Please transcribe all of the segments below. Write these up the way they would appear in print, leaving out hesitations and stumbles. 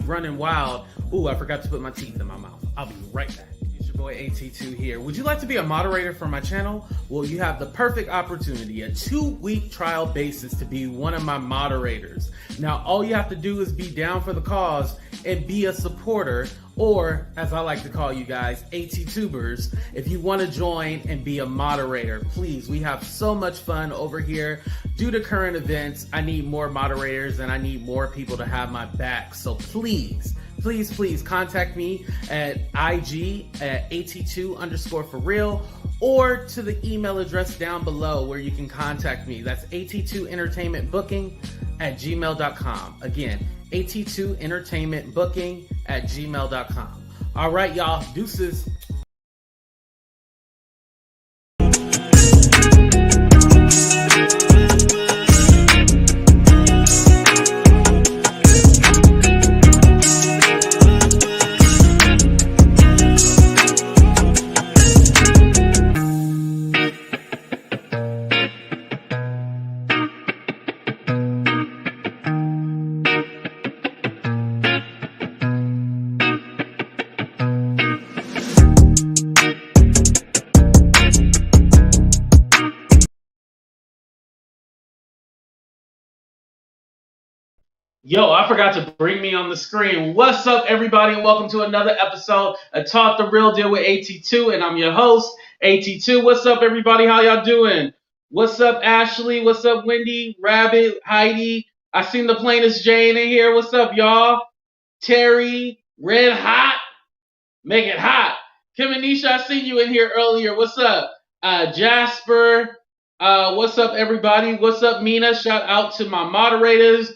running wild. Ooh, I forgot to put my teeth in my mouth. I'll be right back. It's your boy AT2 here. Would you like to be a moderator for my channel? Well, you have the perfect opportunity, a 2-week trial basis to be one of my moderators. Now, all you have to do is be down for the cause and be a supporter, or as I like to call you guys, AT-tubers. If you want to join and be a moderator, please, we have so much fun over here. Due to current events, I need more moderators and I need more people to have my back. So please contact me at IG at AT2_for real, or to the email address down below where you can contact me. That's AT2entertainmentbooking@gmail.com. Again, AT2entertainmentbooking@gmail.com. All right, y'all, deuces. Yo, I forgot to bring me on the screen. What's up, everybody, and welcome to another episode of Talk the Real Deal with AT2, and I'm your host, AT2. What's up, everybody? How y'all doing? What's up, Ashley? What's up, Wendy, Rabbit, Heidi? I seen the plainest Jane in here. What's up, y'all? Terry, Red Hot, make it hot. Kim and Nisha, I seen you in here earlier. What's up? Jasper, what's up, everybody? What's up, Mina? Shout out to my moderators.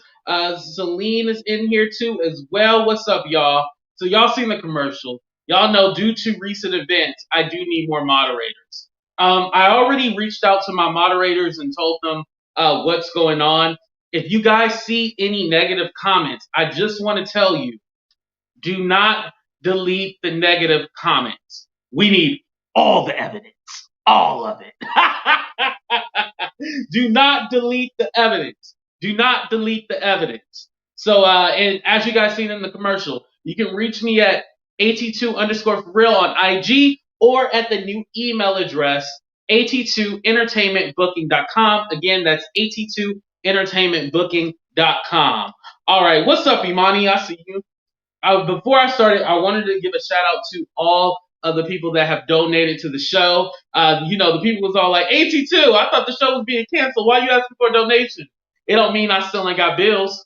Celine is in here too as well. What's up, y'all? So y'all seen the commercial. Y'all know due to recent events, I do need more moderators. I already reached out to my moderators and told them what's going on. If you guys see any negative comments, I just want to tell you, do not delete the negative comments. We need all the evidence. All of it. Do not delete the evidence. Do not delete the evidence. So, and as you guys seen in the commercial, you can reach me at AT2_for real on IG or at the new email address, AT2entertainmentbooking.com. Again, that's AT2entertainmentbooking.com. All right, what's up, Imani? I see you. Before I started, I wanted to give a shout out to all of the people that have donated to the show. The people was all like, AT2, I thought the show was being canceled. Why are you asking for a donation? It don't mean I still ain't got bills.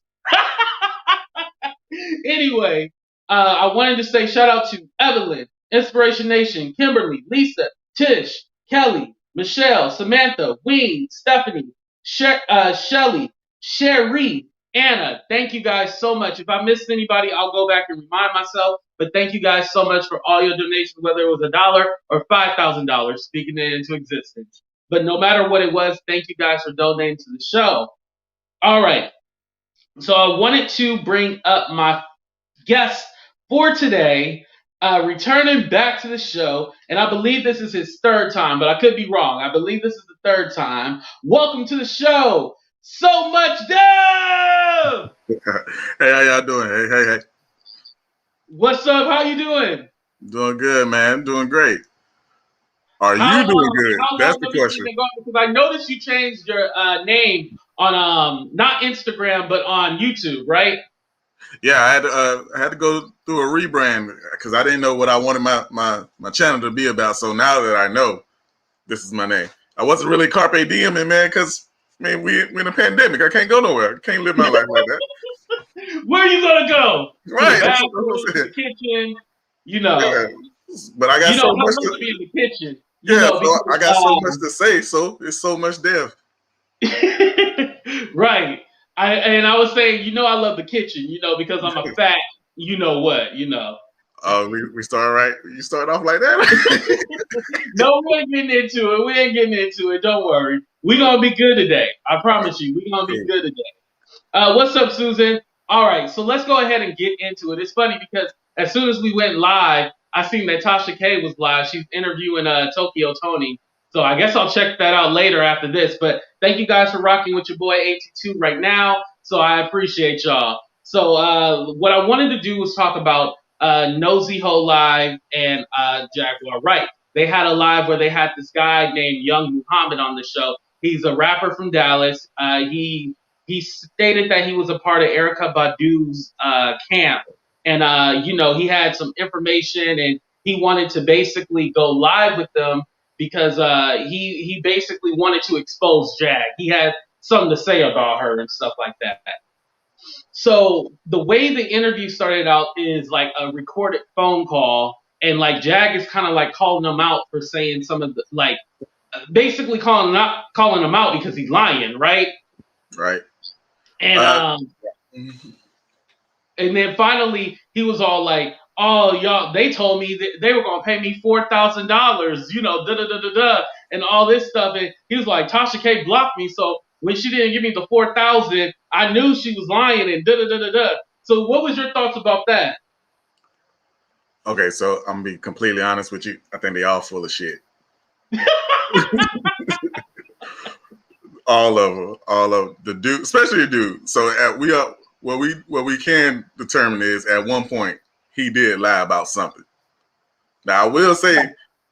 Anyway, I wanted to say shout out to Evelyn, Inspiration Nation, Kimberly, Lisa, Tish, Kelly, Michelle, Samantha, Wing, Stephanie, Shelly, Sherry, Anna. Thank you guys so much. If I missed anybody, I'll go back and remind myself. But thank you guys so much for all your donations, whether it was $1 or $5,000, speaking it into existence. But no matter what it was, thank you guys for donating to the show. All right. So I wanted to bring up my guest for today, returning back to the show, and I believe this is his third time, but I could be wrong. I believe this is the third time. Welcome to the show, So Much Dev! Hey, how y'all doing? Hey. What's up? How you doing? Doing good, man. Doing great. Are you doing good? That's the question. Because I noticed you changed your name on not Instagram but on YouTube, right? Yeah, I had to go through a rebrand because I didn't know what I wanted my channel to be about. So now that I know, this is my name. I wasn't really carpe dieming, man, because we're in a pandemic. I can't go nowhere. I can't live my life like that. Where are you gonna go? Right. To the bathroom, to the kitchen, Yeah. But I got so much to be in the kitchen. Yeah, so I got so much to say, so it's so much dev. Right. I was saying, I love the kitchen, because I'm a fat, what. Oh, we start right. You start off like that? No, we ain't getting into it. We ain't getting into it. Don't worry. We're gonna be good today. I promise you. We're gonna be good today. What's up, Susan? All right, so let's go ahead and get into it. It's funny because as soon as we went live, I seen that Tasha K was live. She's interviewing Tokyo Tony. So I guess I'll check that out later after this. But thank you guys for rocking with your boy AT2 right now. So I appreciate y'all. So what I wanted to do was talk about Nosy Ho Live and Jaguar. Right. They had a live where they had this guy named Youngmuhammad on the show. He's a rapper from Dallas. He stated that he was a part of Erica Badu's camp, and he had some information, and he wanted to basically go live with them because he basically wanted to expose Jag. He had something to say about her and stuff like that. So the way the interview started out is like a recorded phone call, and like Jag is kind of like calling him out for saying some of the like basically calling him out because he's lying, right? Right. And and then finally he was all like, "Oh, y'all, they told me that they were gonna pay me $4,000, da da da da da, and all this stuff." And he was like, "Tasha K blocked me, so when she didn't give me the 4,000, I knew she was lying and da da da da da." So, what was your thoughts about that? Okay, so I'm gonna be completely honest with you. I think they all full of shit. all of the dude, especially the dude. So what we can determine is at one point he did lie about something. Now I will say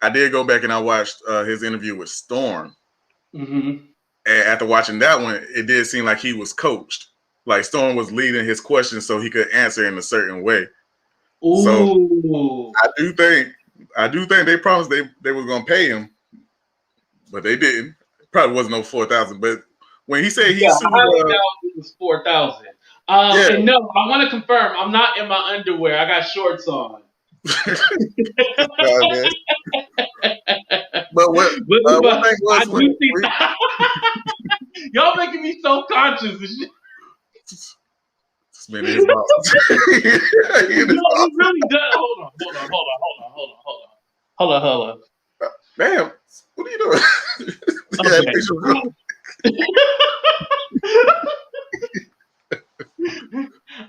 I did go back and I watched his interview with Storm. Mm-hmm. And after watching that one, it did seem like he was coached. Like Storm was leading his questions so he could answer in a certain way. Ooh. So I do think they promised they were gonna pay him, but they didn't. Probably wasn't no 4,000. But when he said he sued, it was 4,000. And no, I want to confirm, I'm not in my underwear. I got shorts on. But what thing was when y'all making me so conscious. This man is boss. He really does. Hold on. Damn, what are you doing?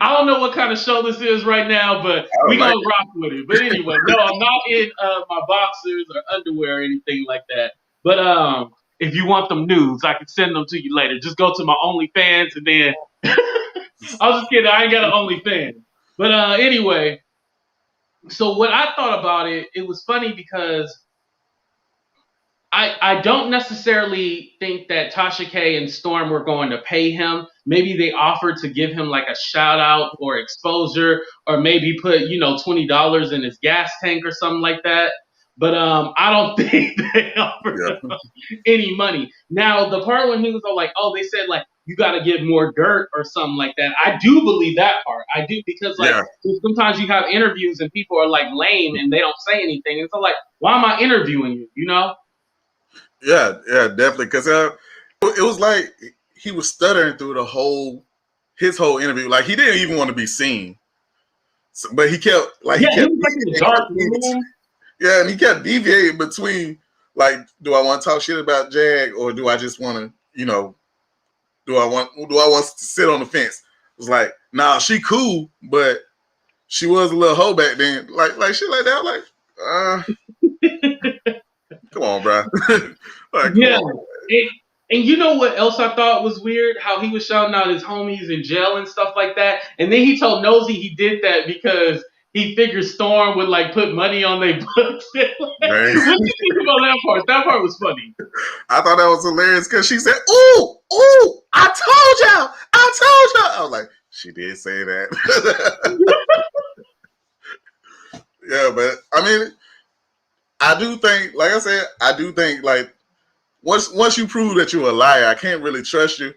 I don't know what kind of show this is right now, but we're going to rock with it. But anyway, no, I'm not in my boxers or underwear or anything like that. But if you want them nudes, I can send them to you later. Just go to my OnlyFans and then... I was just kidding. I ain't got an OnlyFans. But anyway, so what I thought about it, it was funny because I don't necessarily think that Tasha K and Storm were going to pay him. Maybe they offered to give him like a shout out or exposure, or maybe put, $20 in his gas tank or something like that. But I don't think they offered him any money. Now, the part when he was all like, "Oh, they said like you got to give more dirt or something like that," I do believe that part. I do, because sometimes you have interviews and people are like lame and they don't say anything. And so like, why am I interviewing you? Yeah, definitely. Because it was like he was stuttering through his whole interview. Like he didn't even want to be seen, but he kept like he was like in the dark room. Yeah, and he kept deviating between like, do I want to talk shit about Jag, or do I just want to, do I want to sit on the fence? It was like, nah, she cool, but she was a little hoe back then, like shit like that. Like, come on, bro. Like, yeah. And you know what else I thought was weird? How he was shouting out his homies in jail and stuff like that. And then he told Nosy he did that because he figured Storm would like put money on their books. What do you think about that part? That part was funny. I thought that was hilarious because she said, "Ooh, I told y'all. I was like, she did say that. Yeah, but I mean, I do think, like I said, like once you prove that you're a liar, I can't really trust you.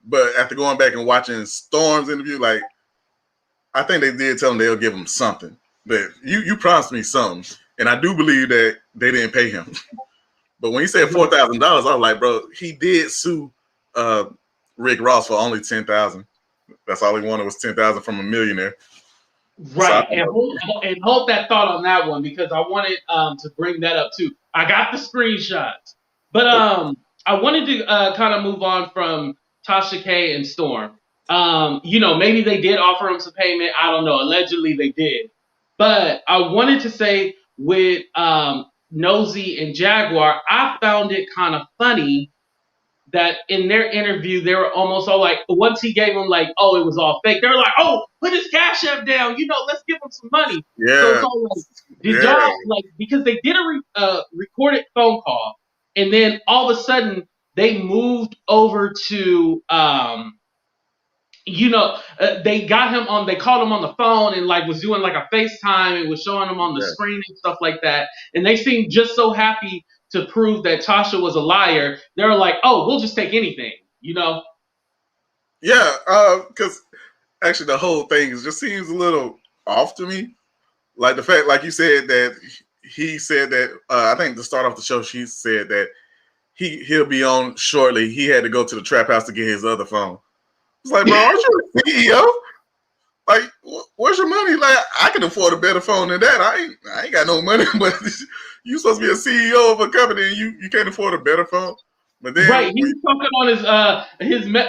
But after going back and watching Storm's interview, like, I think they did tell him they'll give him something. But you promised me something, and I do believe that they didn't pay him. But when he said $4,000, I was like, bro, he did sue Rick Ross for only $10,000. That's all he wanted was $10,000 from a millionaire. Right, so and hold that thought on that one, because I wanted to bring that up too. I got the screenshots, but I wanted to kind of move on from Tasha K and Storm. Maybe they did offer him some payment. I don't know. Allegedly, they did. But I wanted to say with Nosy and Jaguar, I found it kind of funny that in their interview they were almost all like, once he gave them like, oh, it was all fake. They were like, oh, put his cash app down, let's give him some money. So it's Yeah, all like, did yeah, y'all like, because they did a recorded phone call, and then all of a sudden they moved over to they got him on, they called him on the phone and like was doing like a FaceTime and was showing him on the yeah. screen and stuff like that. And they seemed just so happy to prove that Tasha was a liar. They were like, oh, we'll just take anything. Yeah, because actually the whole thing just seems a little off to me. Like the fact, like you said, that he said that, I think to start off the show, she said that he'll be on shortly. He had to go to the trap house to get his other phone. It's like, bro, aren't you a CEO? Like, where's your money? Like, I can afford a better phone than that. I ain't got no money, but you supposed to be a CEO of a company and you can't afford a better phone. But then, Right, he was talking on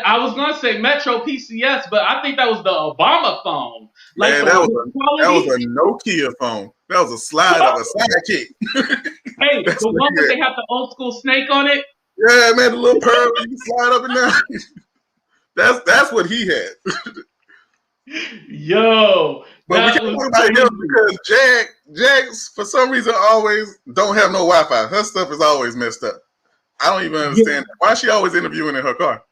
I was gonna say Metro PCS, but I think that was the Obama phone. Like man, the that quality. was a Nokia phone. That was a sidekick. Hey, That's the what one he that had. they have the old school snake on it. Yeah, man, the little pearl you can slide up and down. That's what he had. Yo, But we that can't was talk about crazy. him because Jag for some reason always don't have no Wi-Fi. Her stuff is always messed up. I don't even Yeah. understand why is she always interviewing in her car.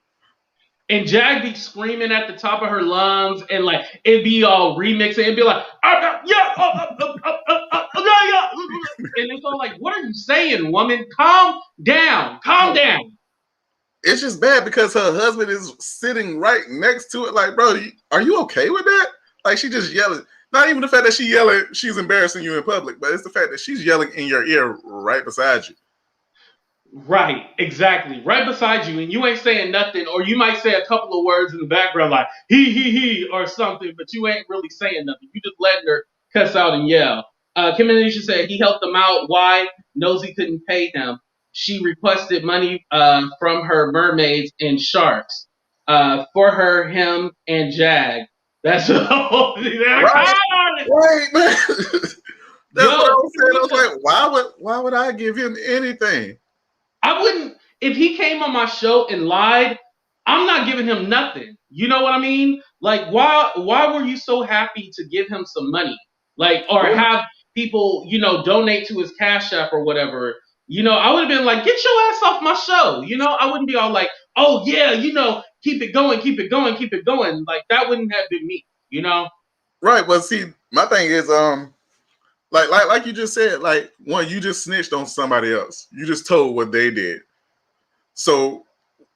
And Jag be screaming at the top of her lungs, and like it'd be all remixing. It'd be like, yeah. And it's all like, what are you saying, woman? Calm down, calm down. It's just bad because her husband is sitting right next to it. Like, bro, are you okay with that? Like, she just yelling. Not even the fact that she yelling, she's embarrassing you in public, but it's the fact that she's yelling in your ear right beside you. Right, exactly. Right beside you, and you ain't saying nothing, or you might say a couple of words in the background like he or something, but you ain't really saying nothing. You just letting her cuss out and yell. Kim Anisha said he helped them out. Why? Knows he couldn't pay him. She requested money from her mermaids and sharks for her, him, and Jag. That's the whole thing. Right, right, man. That's what I Yo, was saying. I was like, why would I give him anything? I wouldn't, if he came on my show and lied, I'm not giving him nothing. You know what I mean? Like, why were you so happy to give him some money? Like, or have people, donate to his Cash App or whatever. I would have been like, get your ass off my show. I wouldn't be all like, oh yeah, keep it going, keep it going, keep it going. Like, that wouldn't have been me. Right, but see, my thing is, like you just said, like, one, you just snitched on somebody else. You just told what they did. So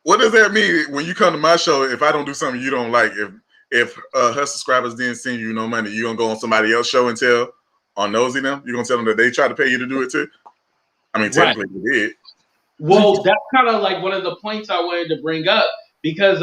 what does that mean when you come to my show? If I don't do something you don't like, if her subscribers didn't send you no money, you gonna go on somebody else's show and tell on Nosy them? You gonna tell them that they tried to pay you to do it too? I mean, technically they did. Well, that's kind of like one of the points I wanted to bring up because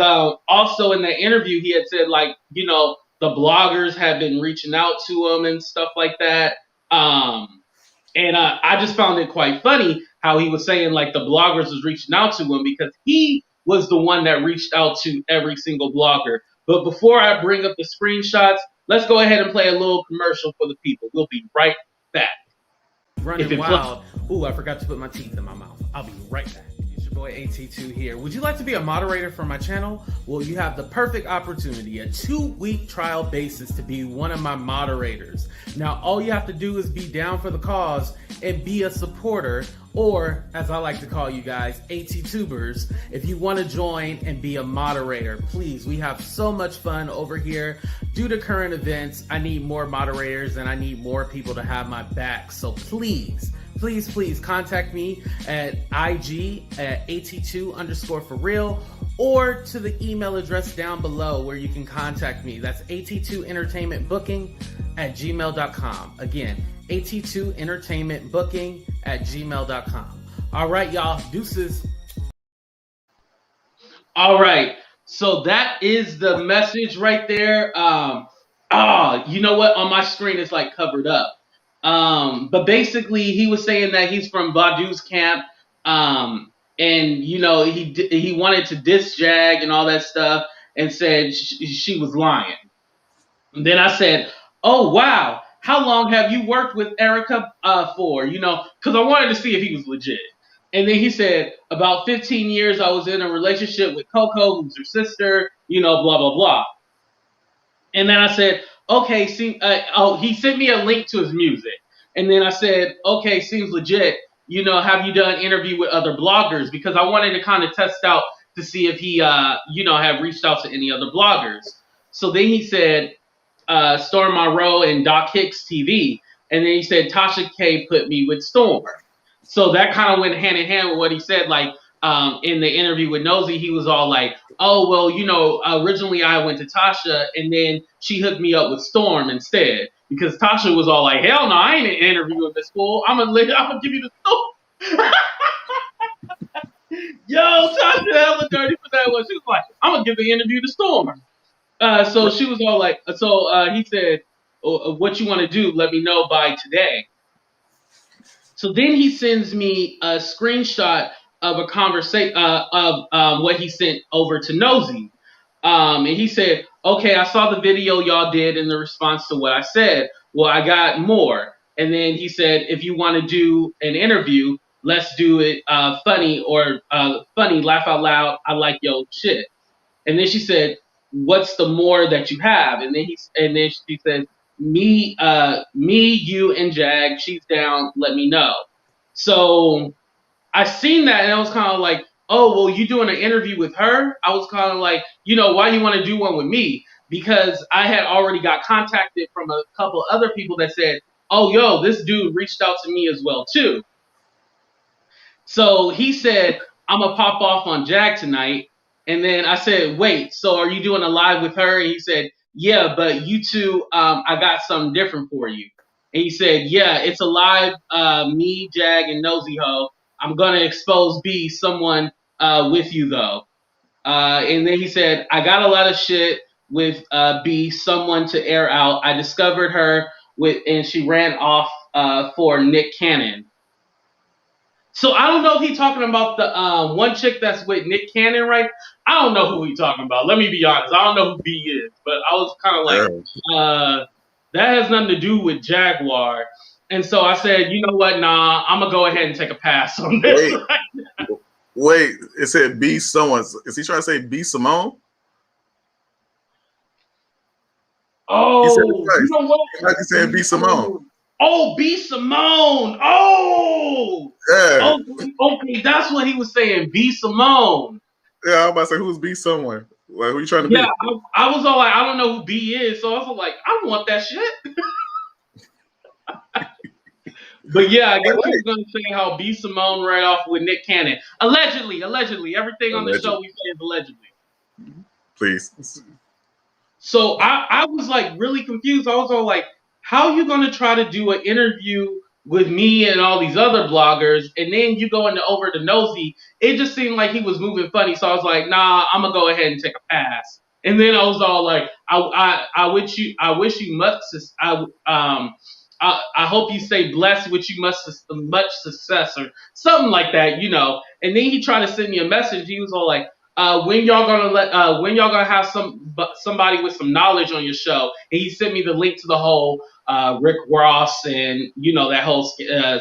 also in that interview he had said like the bloggers had been reaching out to him and stuff like that. And I just found it quite funny how he was saying like the bloggers was reaching out to him because he was the one that reached out to every single blogger. But before I bring up the screenshots, let's go ahead and play a little commercial for the people. We'll be right back. Running wild. Ooh, I forgot to put my teeth in my mouth. I'll be right back. It's your boy AT2 here. Would you like to be a moderator for my channel? Well, you have the perfect opportunity, a 2-week trial basis to be one of my moderators. Now, all you have to do is be down for the cause and be a supporter, or as I like to call you guys, AT-tubers. If you want to join and be a moderator, please, we have so much fun over here. Due to current events, I need more moderators and I need more people to have my back. So please contact me at IG at AT2_for real or to the email address down below where you can contact me. That's AT2entertainmentbooking@gmail.com. Again, AT2entertainmentbooking@gmail.com. All right, y'all, deuces. All right. So that is the message right there. You know what? On my screen, it's like covered up. But basically, he was saying that he's from Badu's camp. And he wanted to diss Jag and all that stuff, and said she was lying. And then I said, "Oh wow, how long have you worked with Erica for?" Because I wanted to see if he was legit. And then he said, about 15 years I was in a relationship with Coco, who's her sister, blah, blah, blah. And then I said, okay, he sent me a link to his music. And then I said, okay, seems legit. Have you done interview with other bloggers? Because I wanted to kind of test out to see if he, have reached out to any other bloggers. So then he said, Storm Monroe and Doc Hicks TV. And then he said, Tasha K put me with Storm. So that kind of went hand in hand with what he said. Like, in the interview with Nosy, he was all like, oh, well, originally I went to Tasha and then she hooked me up with Storm instead. Because Tasha was all like, hell no, I ain't interviewing this fool. I'm gonna give you the Storm. Yo, Tasha hella dirty for that one. She was like, I'm gonna give the interview to Storm. So she was all like, he said, what you want to do, let me know by today. So then he sends me a screenshot of a conversation of what he sent over to Nosy. And he said, okay, I saw the video y'all did in the response to what I said. Well, I got more. And then he said, if you want to do an interview, let's do it funny, laugh out loud. I like your shit. And then she said, what's the more that you have? And then she said, me, you, and Jag, she's down, let me know. So I seen that and I was kind of like, oh, well, you doing an interview with her? I was kind of like, why you want to do one with me? Because I had already got contacted from a couple other people that said, oh, yo, this dude reached out to me as well, too. So he said, I'm going to pop off on Jag tonight. And then I said, wait, so are you doing a live with her? And he said, yeah, but you two, I got something different for you. And he said, yeah, it's a live, me, Jag, and Nosy Ho. I'm going to expose B, someone with you, though. And then he said, I got a lot of shit with B, someone to air out. I discovered her and she ran off for Nick Cannon. So I don't know if he's talking about the one chick that's with Nick Cannon, right? I don't know who he's talking about. Let me be honest. I don't know who B is, but I was kind of like, that has nothing to do with Jaguar. And so I said, you know what? Nah, I'm going to go ahead and take a pass on this. Wait, it said B someone. Is he trying to say B Simone? Oh, you know what? Like he said B Simone. Oh, B Simone. Oh, yeah. Okay, that's what he was saying. B Simone. Yeah, I was about to say, who's B someone? Like, who you trying to be? Yeah, I was all like, I don't know who B is, so I was like, I don't want that shit. But yeah, I guess he was gonna say how B Simone ran off with Nick Cannon. Allegedly, everything on the show we say is allegedly. Please. So I was like really confused. I was all like, how are you going to try to do an interview with me and all these other bloggers, and then you go over to Nosy? It just seemed like he was moving funny. So I was like, nah, I'm going to go ahead and take a pass. And then I was all like, I wish you much, I hope you say blessed, which you much success or something like that, And then he tried to send me a message. He was all like, when y'all gonna have somebody with some knowledge on your show? And he sent me the link to the whole Rick Ross and that whole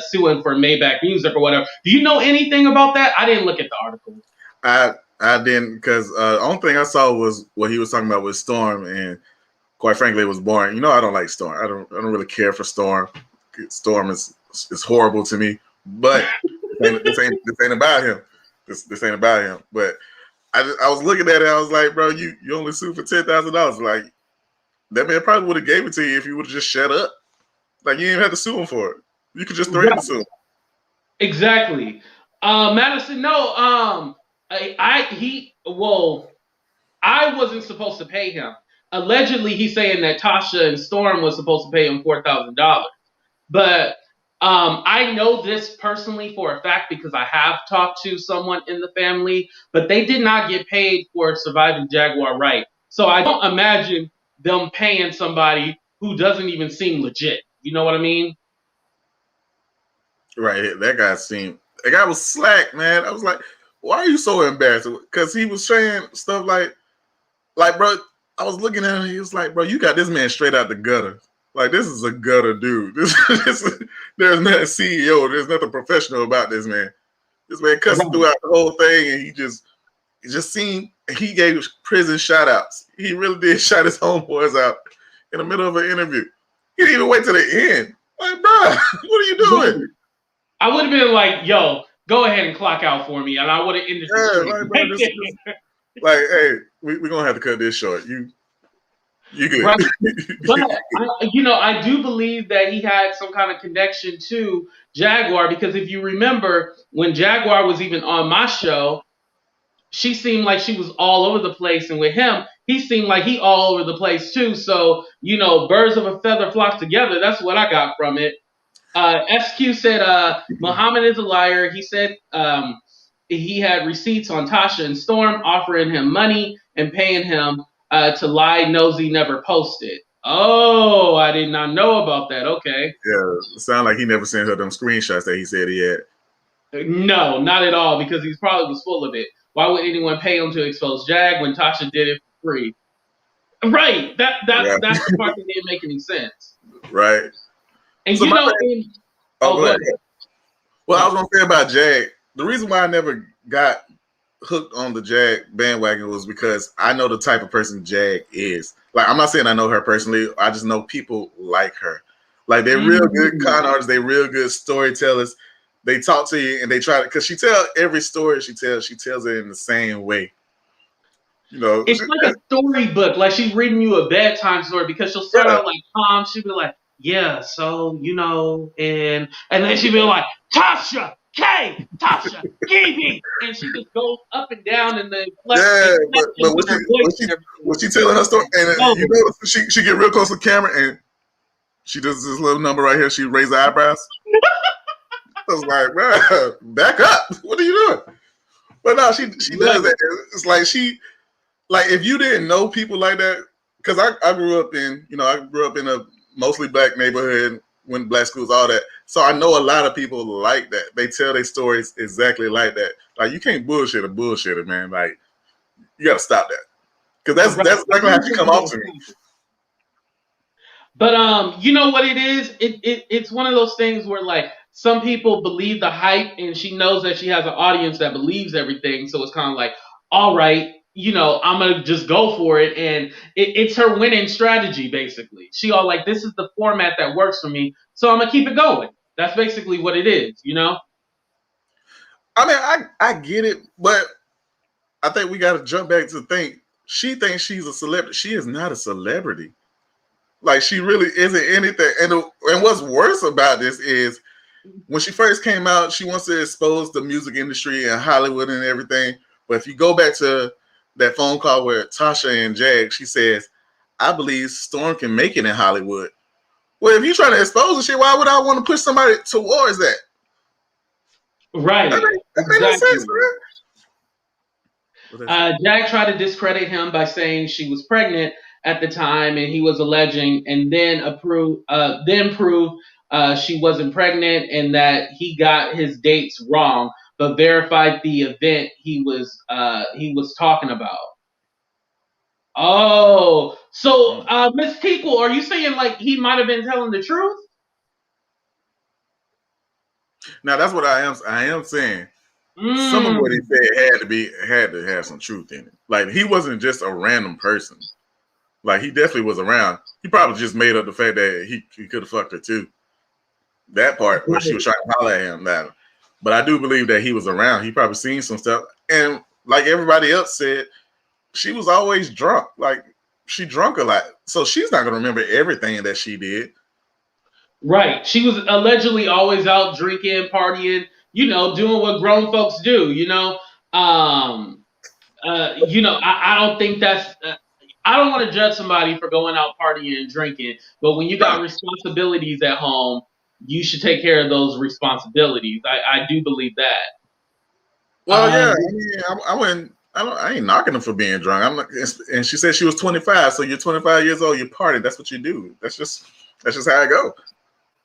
suing for Maybach Music or whatever. Do you know anything about that? I didn't look at the article. I didn't, because the only thing I saw was what he was talking about with Storm, and quite frankly, it was boring. I don't like Storm. I don't really care for Storm. Storm is horrible to me. But this ain't about him. This ain't about him. But I was looking at it. I was like, bro, you only sued for $10,000. Like, that man probably would have gave it to you if you would have just shut up. Like, you didn't even have to sue him for it. You could just threaten to sue him. Exactly. Madison, no. I wasn't supposed to pay him. Allegedly, he's saying that Tasha and Storm was supposed to pay him $4,000. But I know this personally for a fact because I have talked to someone in the family, but they did not get paid for surviving Jaguar right. So I don't imagine them paying somebody who doesn't even seem legit. You know what I mean? Right. That guy was slack, man. I was like, why are you so embarrassed? Because he was saying stuff like, bro, I was looking at him, he was like, bro, you got this man straight out the gutter. Like, this is a gutter dude. There's not a CEO. There's nothing professional about this man. This man cussing throughout the whole thing, and it just seemed he gave prison shout outs. He really did shout his homeboys out in the middle of an interview. He didn't even wait till the end. Like, bro, what are you doing? I would have been like, yo, go ahead and clock out for me, and I would have ended the stream. Like, hey, we're going to have to cut this short. You good. Right. But, I do believe that he had some kind of connection to Jaguar, because if you remember, when Jaguar was even on my show, she seemed like she was all over the place. And with him, he seemed like he all over the place too. So, birds of a feather flock together. That's what I got from it. SQ said, Muhammad is a liar. He said he had receipts on Tasha and Storm offering him money and paying him to lie. Nosy never posted. Oh, I did not know about that. Okay. Yeah, it sounded like he never sent her them screenshots that he said he had. No, not at all, because he probably was full of it. Why would anyone pay him to expose Jag when Tasha did it for free? Right. That's the part that didn't make any sense. Right. And so go ahead. Well, I was gonna say about Jag. The reason why I never got hooked on the Jag bandwagon was because I know the type of person Jag is. Like, I'm not saying I know her personally. I just know people like her. Like, they're real good con artists. They're real good storytellers. They talk to you and they try to, because she tells every story she tells it in the same way. It's like a storybook. Like, she's reading you a bedtime story, because she'll start out like calm. She'll be like, yeah, so, and then she'll be like, Tasha K, Tasha K, and she just goes up and down in the but when she telling her story, and she get real close to the camera and she does this little number right here. She raises her eyebrows. I was like, bro, back up. What are you doing? But no, she does that. It's like if you didn't know people like that, because I grew up in a mostly black neighborhood, went to black schools, all that. So I know a lot of people like that. They tell their stories exactly like that. Like, you can't bullshit a bullshitter, man. Like, you got to stop that. Because that's exactly how she come off to me. But you know what it is? It's one of those things where, like, some people believe the hype, and she knows that she has an audience that believes everything. So it's kind of like, all right, I'm going to just go for it. And it's her winning strategy, basically. She all like, this is the format that works for me, so I'm going to keep it going. That's basically what it is, I mean, I get it, but I think we got to jump back to think. She thinks she's a celebrity. She is not a celebrity. Like, she really isn't anything. And what's worse about this is, when she first came out, she wants to expose the music industry and Hollywood and everything. But if you go back to that phone call with Tasha and Jag, she says, I believe Storm can make it in Hollywood. Well, if you're trying to expose the shit, why would I want to push somebody towards that? Right. That makes no sense, man. Jag tried to discredit him by saying she was pregnant at the time, and he was alleging, and then proved she wasn't pregnant, and that he got his dates wrong, but verified the event he was talking about. Oh, so Miss Tequel, are you saying like he might have been telling the truth? Now that's what I am saying. Some of what he said had to have some truth in it. Like, he wasn't just a random person. Like, he definitely was around. He probably just made up the fact that he could have fucked her too. That part where she was trying to holler at him now. But I do believe that he was around. He probably seen some stuff. And like everybody else said, she was always drunk. Like, she drunk a lot. So she's not going to remember everything that she did. Right. She was allegedly always out drinking, partying, doing what grown folks do, I don't think that's... I don't want to judge somebody for going out partying and drinking, but when you got responsibilities at home, you should take care of those responsibilities. I do believe that. Well, I ain't knocking them for being drunk. And she said she was 25, so you're 25 years old, you party. That's what you do. That's just how it goes.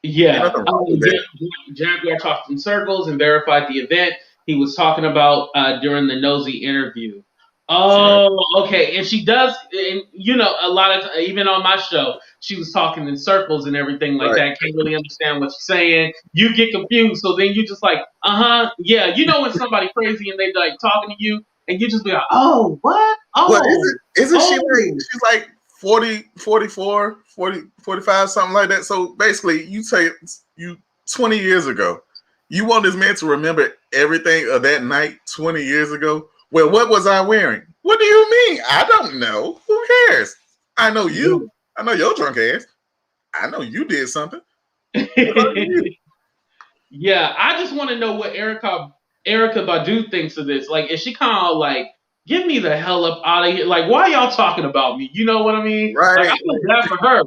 Yeah. Jaguar talked in circles and verified the event he was talking about during the Nosy interview. Oh, okay. And she does, and a lot of even on my show, she was talking in circles and everything like Right. that. Can't really understand what she's saying. You get confused, so then you just like, yeah. You know when somebody crazy and they like talking to you, and you just be like, oh, what? Well, Oh, isn't she like, oh. she's like 40, 44, 40, 45, something like that? So basically, you say you 20 years ago, you want this man to remember everything of that night 20 years ago? Well, what was I wearing? What do you mean? I don't know. Who cares? I know you. I know your drunk ass. I know you did something. What about you? Yeah, I just want to know what Erica Badu thinks of this. Like, is she kind of like, get me the hell up out of here? Like, why y'all talking about me? You know what I mean? Like, I Right. feel bad for her.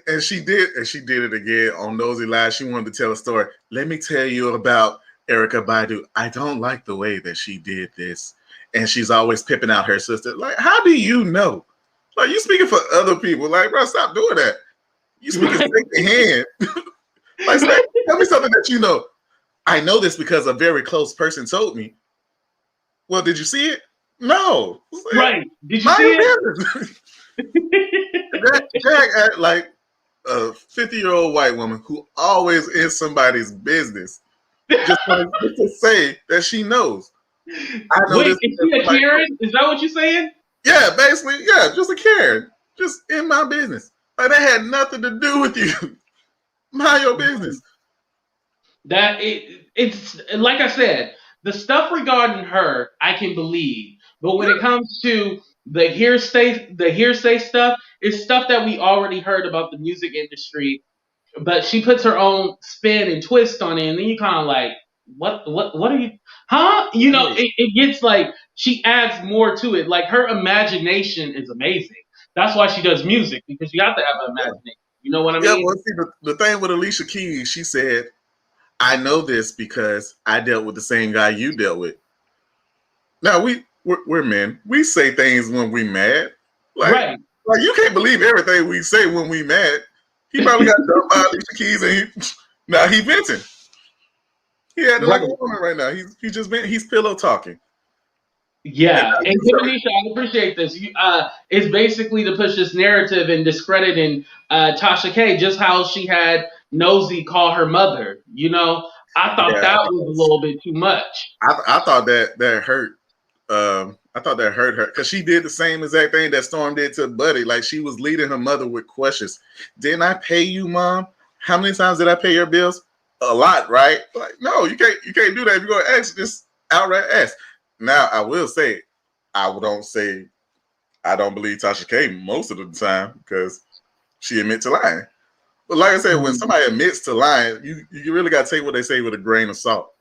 And she did it again on Nosy Live. She wanted to tell a story. Let me tell you about Erica Badu. I don't like the way that she did this. And she's always pimping out her sister. Like, how do you know? Like, you speaking for other people. Like, bro, stop doing that. You speaking second hand. Like, tell me something that you know. I know this because a very close person told me. Well, did you see it? No. Right. Did you Mind see your it? business. Jack act like a 50-year-old white woman who always in somebody's business. Just to say that she knows. I know Wait, this. is she a Karen? Is that what you're saying? Yeah, basically, yeah, just a Karen. Just in my business. Like, that had nothing to do with you. Mind your business. It's like I said, the stuff regarding her, I can believe. But when it comes to the hearsay stuff, it's stuff that we already heard about the music industry. But she puts her own spin and twist on it, and then you kind of like, what are you, huh? It gets like she adds more to it. Like her imagination is amazing. That's why she does music because you have to have an imagination. You know what I Yeah, mean? well, see, the thing with Alicia Keys, she said, I know this because I dealt with the same guy you dealt with. Now, we're men. We say things when we mad. Right. Like you can't believe everything we say when we mad. He probably got dumped by Alicia Keys and now he venting. He acting like a woman right now. He's pillow talking. Yeah, and Demonisha, I appreciate this. It's basically to push this narrative and discrediting Tasha K, just how she had Nosy call her mother. I thought that was a little bit too much. I thought that hurt. I thought that hurt her because she did the same exact thing that Storm did to Buddy. Like she was leading her mother with questions. Didn't I pay you, Mom? How many times did I pay your bills? A lot, right? Like, no, you can't do that. If you're gonna ask, just outright ask. Now, I will say, I don't believe Tasha K most of the time because she admits to lying. But like I said, when somebody admits to lying, you really got to take what they say with a grain of salt.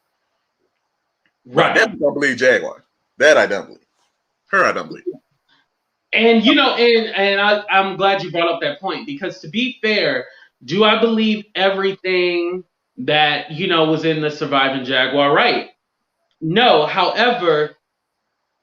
Right. I definitely don't believe Jaguar. That I don't believe. Her, I don't believe. And I'm glad you brought up that point because to be fair, do I believe everything that was in the Surviving Jaguar? Right. No. However,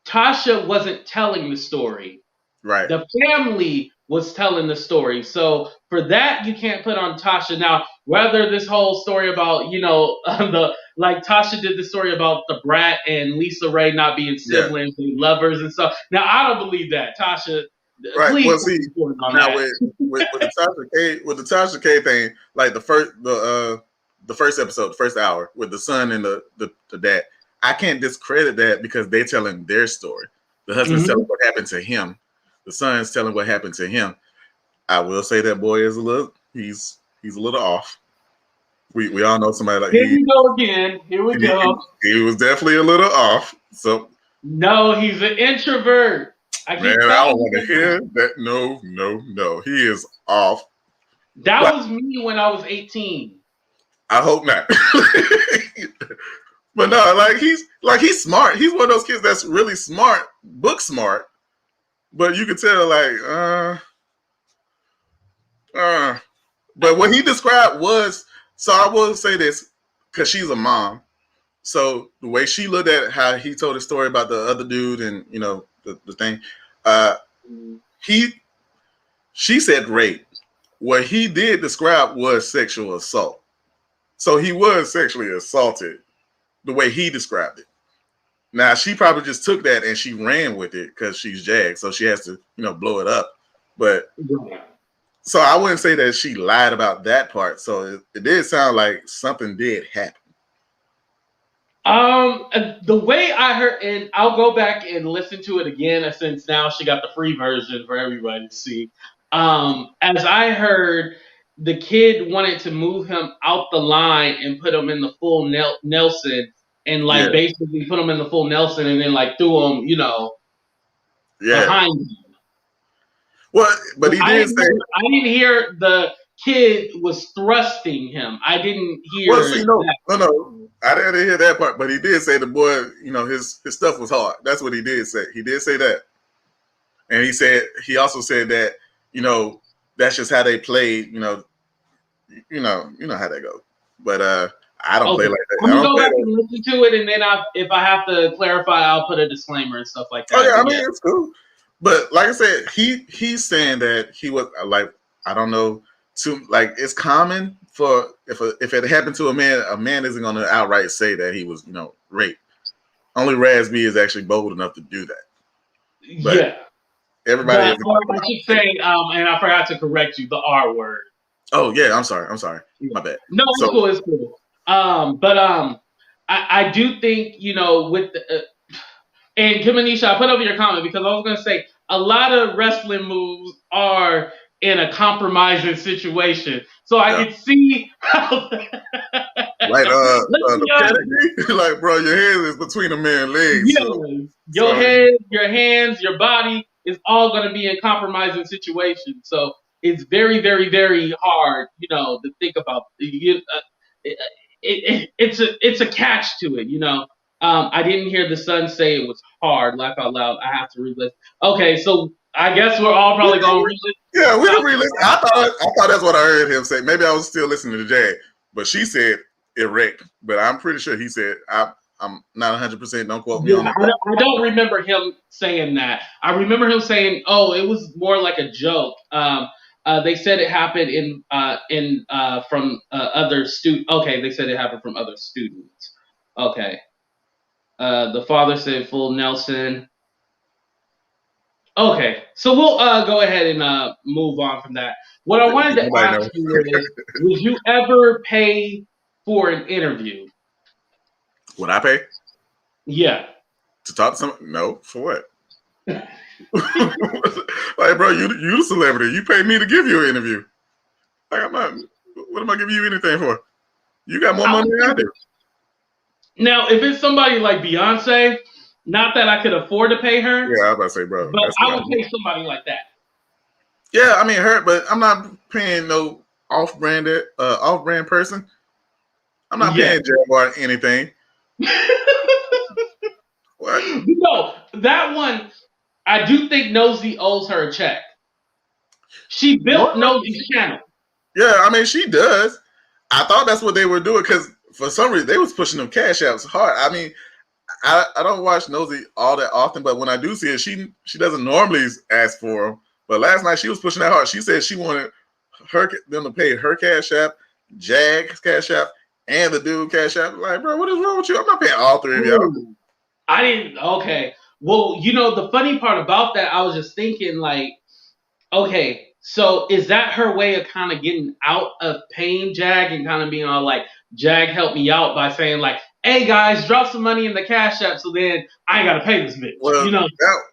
Tasha wasn't telling the story. Right. The family was telling the story. So for that, you can't put on Tasha. Now, whether this whole story about, Tasha did the story about the Brat and Lisa Ray not being siblings and lovers and stuff. Now, I don't believe that. Tasha, right. Please well, see, now with the Tasha K thing, like the first episode, the first hour with the son and the dad, I can't discredit that because they're telling their story. The husband's telling what happened to him. The son's telling what happened to him. I will say that boy is he's a little off. We all know somebody like Here we go again. Here we go. He was definitely a little off. So no, he's an introvert. I don't want to hear that. No. He is off. That was me when I was 18. I hope not. But no, he's smart. He's one of those kids that's really smart, book smart. But you can tell, but what he described was, so I will say this, because she's a mom. So the way she looked at how he told the story about the other dude and, the thing, she said rape. What he did describe was sexual assault. So he was sexually assaulted the way he described it. Now she probably just took that and she ran with it because she's Jag, so she has to, blow it up. But so I wouldn't say that she lied about that part. So it did sound like something did happen. The way I heard, and I'll go back and listen to it again since now she got the free version for everybody to see. As I heard, the kid wanted to move him out the line and put him in the full Nelson, and basically put him in the full Nelson, and then threw him, behind him. Well, but he did say I didn't hear the kid was thrusting him. I didn't hear. Well, see, no, I didn't hear that part, but he did say the boy, his stuff was hard. That's what he did say. He did say that, and he also said that, that's just how they played. You know how that goes. But I don't play like that. I'm gonna go back and listen to it, and then if I have to clarify, I'll put a disclaimer and stuff like that. Oh yeah, I mean it's cool. But like I said, he's saying that he was like, I don't know, it's common for if it happened to a man isn't going to outright say that he was raped. Only Raz-B is actually bold enough to do that. But everybody. I should say, and I forgot to correct you, the R word. Oh yeah, I'm sorry. My bad. No, it's cool. But I do think with the. And Kim Anisha, I put over your comment because I was going to say a lot of wrestling moves are in a compromising situation. So I can see how like like bro, your head is between a man's legs. Yeah, so. Your head, your hands, your body is all going to be in compromising situations. So it's very, very, very hard, to think about. It's a catch to it, I didn't hear the son say it was hard. Laugh out loud. I have to relist. Okay, so I guess we're all probably going to relist. Yeah, we can relist. I thought that's what I heard him say. Maybe I was still listening to Jag, but she said it wrecked. But I'm pretty sure he said I'm not 100%. Don't quote me on that. I don't remember him saying that. I remember him saying, "Oh, it was more like a joke." They said it happened from other students. Okay, they said it happened from other students. Okay. The father said full Nelson. Okay, so we'll go ahead and move on from that. What I wanted to ask you is, would you ever pay for an interview? Would I pay? Yeah. To talk to someone? No. For what? Like, bro, you the celebrity. You pay me to give you an interview. Like, I'm not. What am I giving you anything for? You got more money than I do. Now, if it's somebody like Beyonce, not that I could afford to pay her. Yeah, I was about to say, bro. But I would pay somebody like that. Yeah, I mean her, but I'm not paying no off-brand person. I'm not paying Jaguar anything. What? No, that one, I do think Nosy owes her a check. She built Nosy's channel. Yeah, I mean she does. I thought that's what they were doing because for some reason they was pushing them cash apps hard. I mean, I don't watch Nosy all that often, but when I do see it, she doesn't normally ask for them. But last night she was pushing that hard. She said she wanted them to pay her cash app, Jag's cash app, and the dude cash app. Like, bro, what is wrong with you? I'm not paying all three of y'all. I didn't. Okay. Well, the funny part about that, I was just thinking, like, okay, so is that her way of kind of getting out of paying Jag and kind of being all like, Jag helped me out by saying like, hey guys, drop some money in the cash app so then I ain't got to pay this bitch. Well,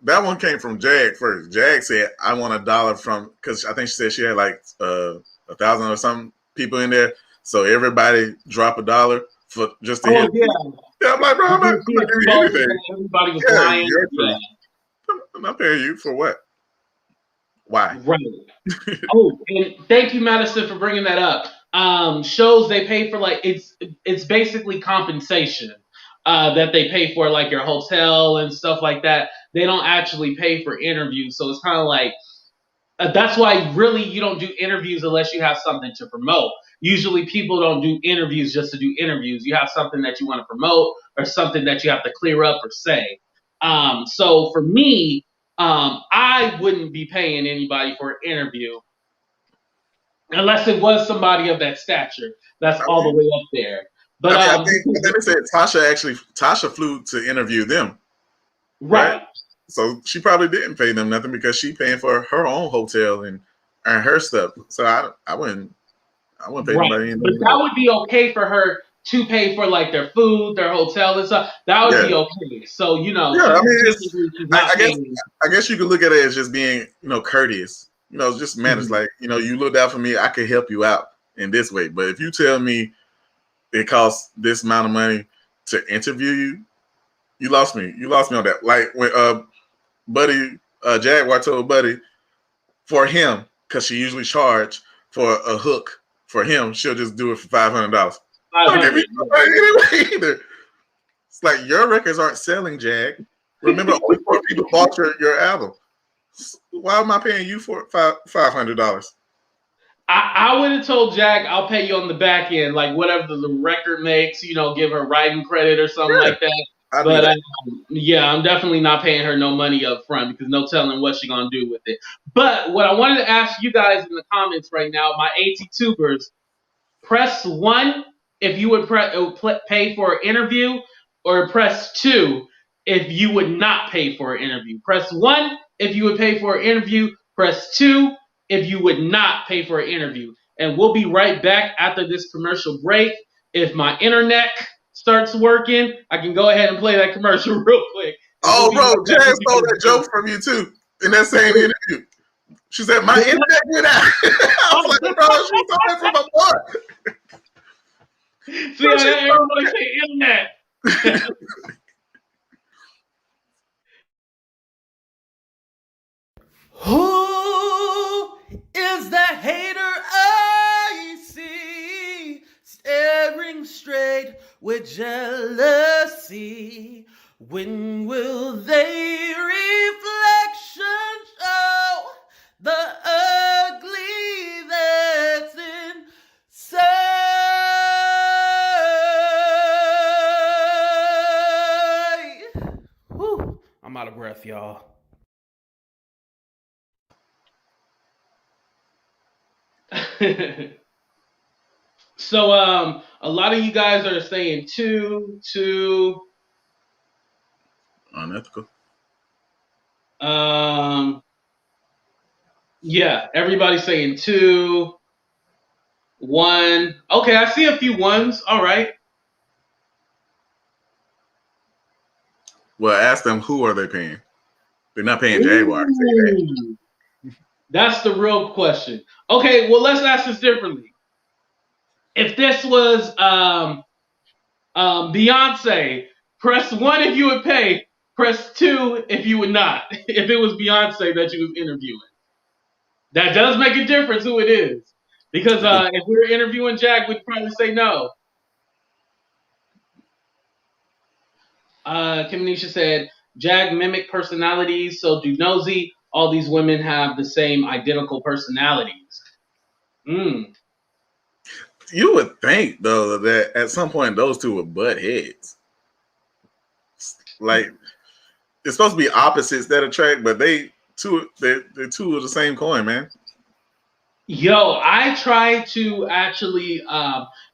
that one came from Jag first. Jag said, I want $1 from, because I think she said she had like 1,000 or some people in there. So everybody drop $1 for just to hit. Yeah, I'm like, bro, I'm not giving you anything. Everybody was lying. I'm not paying you for what? Why? Right. Oh, and thank you, Madison, for bringing that up. Shows they pay for, like, it's basically compensation that they pay for, like your hotel and stuff like that. They don't actually pay for interviews, so it's kind of like that's why really you don't do interviews unless you have something to promote. Usually people don't do interviews just to do interviews. You have something that you want to promote or something that you have to clear up or say. So for me, I wouldn't be paying anybody for an interview unless it was somebody of that stature that's all the way up there. But I think they said Tasha flew to interview them, right? So she probably didn't pay them nothing because she paying for her own hotel and her stuff. So I wouldn't pay nobody anything. But that would be okay for her to pay for like their food, their hotel and stuff. That would be okay. So I mean, I guess you could look at it as just being courteous. Just manage like you looked out for me. I could help you out in this way. But if you tell me it costs this amount of money to interview you, you lost me. You lost me on that. Like when Buddy Jaguar told Buddy for him, because she usually charge for a hook for him, she'll just do it for $500. Anyway, either. It's like your records aren't selling, Jag. Remember, only 4 people bought your album. Why am I paying you for $500? I would have told Jag, I'll pay you on the back end, like whatever the record makes, give her writing credit or something like that. But I'm definitely not paying her no money up front because no telling what she's going to do with it. But what I wanted to ask you guys in the comments right now, my AT-tubers, press 1 if you would pay for an interview, or press 2 if you would not pay for an interview. Press 1 if you would pay for an interview. Press 2 if you would not pay for an interview. And we'll be right back after this commercial break. If my internet starts working, I can go ahead and play that commercial real quick. Oh, bro, Jan stole that joke from you too in that same interview. She said, my internet went out. I was like, bro, she stole that from my boy. See, everybody say internet. Who is that hater I see staring straight with jealousy? When will they reflection show the ugly that's inside? Whew, I'm out of breath, y'all. So a lot of you guys are saying too unethical. Yeah, everybody's saying 2, 1. Okay, I see a few 1s. All right. Well, ask them, who are they paying? They're not paying Jaguar. That's the real question. Okay, well, let's ask this differently. If this was Beyonce, press 1 if you would pay, press 2 if you would not. If it was Beyonce that you was interviewing. That does make a difference who it is. Because if we were interviewing Jack, we'd probably say no. Kiminisha said, Jag mimic personalities, so do Nosy. All these women have the same identical personalities. You would think, though, that at some point those two would butt heads. Like, it's supposed to be opposites that attract, but they're two of the same coin, man. Yo, I try to actually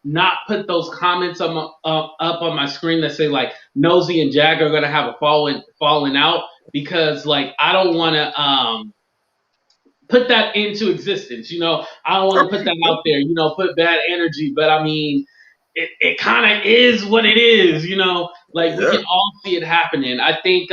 not put those comments up on my screen that say like Nosy and Jag are gonna have a falling out, because like I don't want to put that into existence. I don't want to put that out there. Put bad energy. But I mean, it kind of is what it is. Like we can all see it happening. I think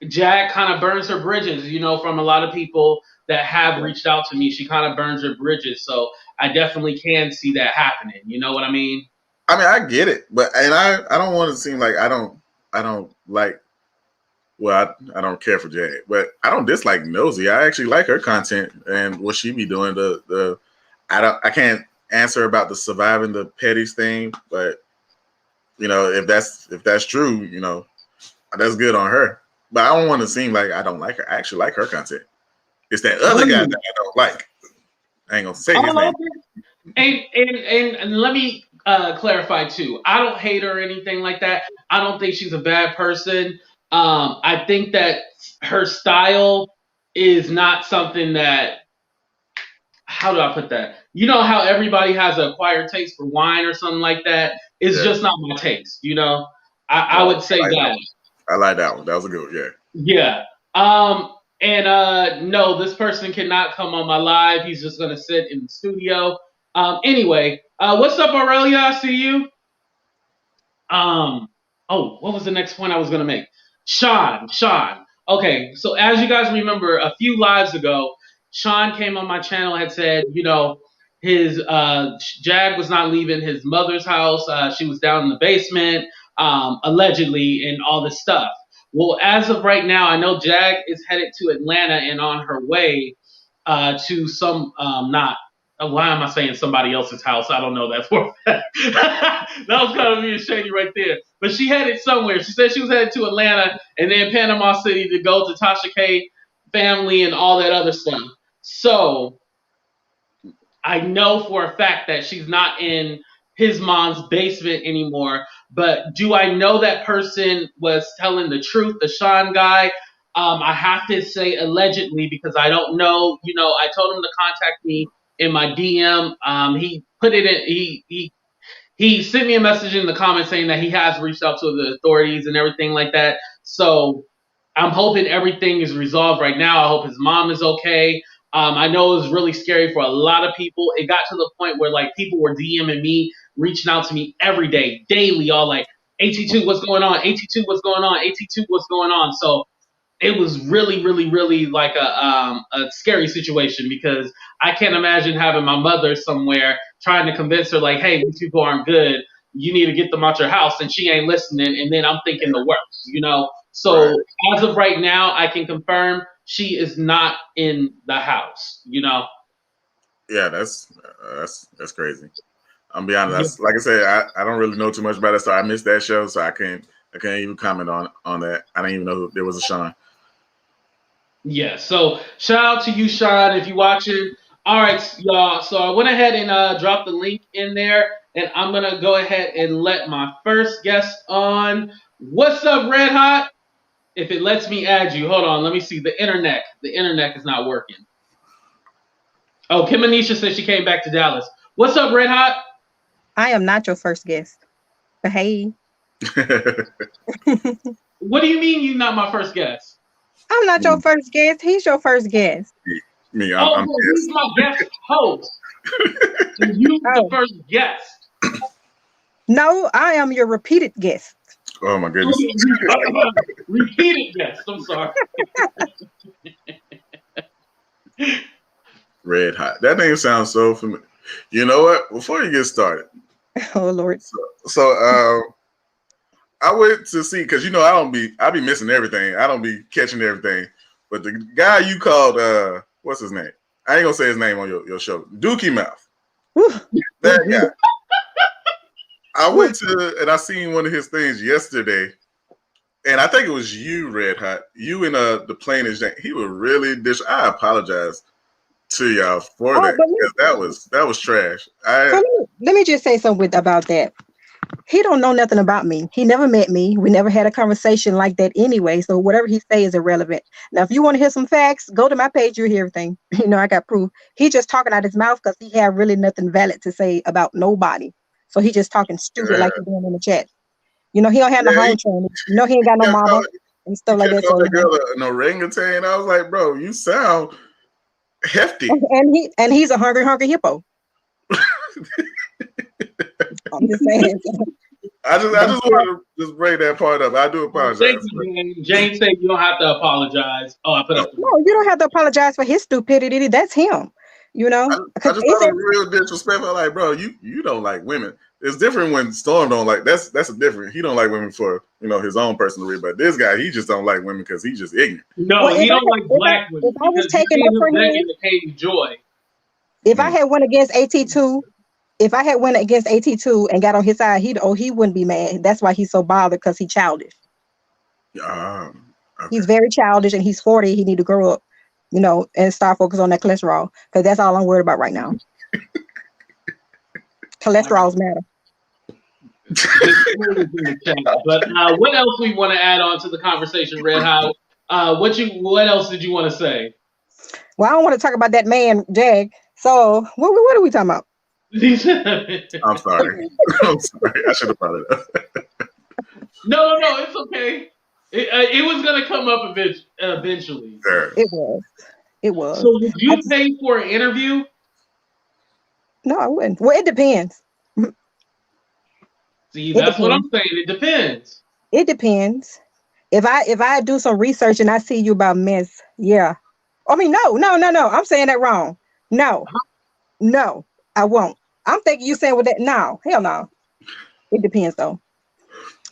Jag kind of burns her bridges. From a lot of people that have reached out to me, she kind of burns her bridges. So I definitely can see that happening. You know what I mean? I mean, I get it, but I don't want to seem like I don't like. Well, I don't care for Jag, but I don't dislike Nosy. I actually like her content and what she be doing. I can't answer about the surviving the petties thing, but if that's true, that's good on her. But I don't want to seem like I don't like her. I actually like her content. It's that other guy that I don't like. I ain't gonna say his name. And let me clarify too. I don't hate her or anything like that. I don't think she's a bad person. I think that her style is not something that how do I put that? You know how everybody has an acquired taste for wine or something like that? It's just not my taste, you know? I would say that. I like that one. That was a good one, yeah. Yeah. No, this person cannot come on my live. He's just gonna sit in the studio. Anyway, what's up, Aurelia? I see you. What was the next point I was gonna make? Shawn. Okay, so as you guys remember, a few lives ago, Shawn came on my channel, had said, you know, his Jag was not leaving his mother's house. She was down in the basement, allegedly, and all this stuff. Well, as of right now, I know Jag is headed to Atlanta and on her way to some not. Why am I saying somebody else's house? I don't know that for that. That was kind of being shady right there. But she headed somewhere. She said she was headed to Atlanta and then Panama City to go to Tasha K family and all that other stuff. So I know for a fact that she's not in his mom's basement anymore. But do I know that person was telling the truth, the Shawn guy? I have to say allegedly because I don't know. You know, I told him to contact me in my DM. He put it in. He sent me a message in the comments saying that he has reached out to the authorities and everything like that. So I'm hoping everything is resolved right now. I hope his mom is okay. I know it was really scary for a lot of people. It got to the point where like people were DMing me, reaching out to me every day, daily, all like, AT2, what's going on? AT2, what's going on? AT2, what's going on? So it was really, really, really like a scary situation because I can't imagine having my mother somewhere trying to convince her like, hey, these people aren't good. You need to get them out your house, and she ain't listening. And then I'm thinking the worst, you know. So as of right now, I can confirm she is not in the house, you know. Yeah, that's crazy. I'm be honest. Like I said, I don't really know too much about it, so I missed that show, so I can't even comment on that. I didn't even know there was a Shawn. Yeah, so shout out to you, Shawn, if you're watching. All right, y'all. So I went ahead and dropped the link in there, and I'm gonna go ahead and let my first guest on. What's up, Red Hot? If it lets me add you, hold on. Let me see. The internet is not working. Oh, Kim Anisha says she came back to Dallas. What's up, Red Hot? I am not your first guest. But hey. What do you mean you're not my first guest? I'm not your first guest. He's your first guest. Me, I'm he's my guest host. So you the first guest. No, I am your repeated guest. Oh my goodness. Repeated guest. I'm sorry. Red Hot. That name sounds so familiar. You know what? Before you get started. Oh Lord. So I went to see because you know I be missing everything. I don't be catching everything. But the guy you called what's his name? I ain't gonna say his name on your show. Dookie Mouth. That guy. I went to and I seen one of his things yesterday, and I think it was you, Red Hot. You and the plane is he was really I apologize to y'all for that because that was trash. Let me just say something about that. He don't know nothing about me. He never met me. We never had a conversation like that anyway. So whatever he say is irrelevant. Now, if you want to hear some facts, go to my page. You'll hear everything. You know, I got proof. He just talking out his mouth because he had really nothing valid to say about nobody. So he just talking stupid like he's doing in the chat. You know, he don't have no home training. You know, he ain't got no mama and stuff like that. So that girl an orangutan. I was like, bro, you sound hefty. And he's a hungry hippo. I'm just saying. I just want to just bring that part up. I do apologize. Thank you, Jane said you don't have to apologize. Oh, I put up. No, you don't have to apologize for his stupidity. That's him. You know, I just thought it was real disrespectful. Like, bro, you don't like women. It's different when Storm don't like. That's a different. He don't like women for his own personal reason. But this guy, he just don't like women because he's just ignorant. No, he don't like black women. If I was taking up for him, joy. If I had went against AT2, and got on his side, he wouldn't be mad. That's why he's so bothered because he's childish. Okay. He's very childish, and he's 40. He need to grow up. You know, and start focus on that cholesterol because that's all I'm worried about right now. Cholesterol's matter. But what else we want to add on to the conversation, Red Hot? What else did you want to say? Well, I don't want to talk about that man, Jag. So what are we talking about? I'm sorry. I'm sorry. I should have brought it up. No, it's okay. It was gonna come up eventually. Sure. It was. It was. So would you pay for an interview? No, I wouldn't. Well, it depends. See, It that's what I'm depends. saying. It depends. It depends. If I do some research and I see you about mess, yeah. I mean, no. I'm saying that wrong. No, I won't. I'm thinking you saying with that. No, hell no. It depends though.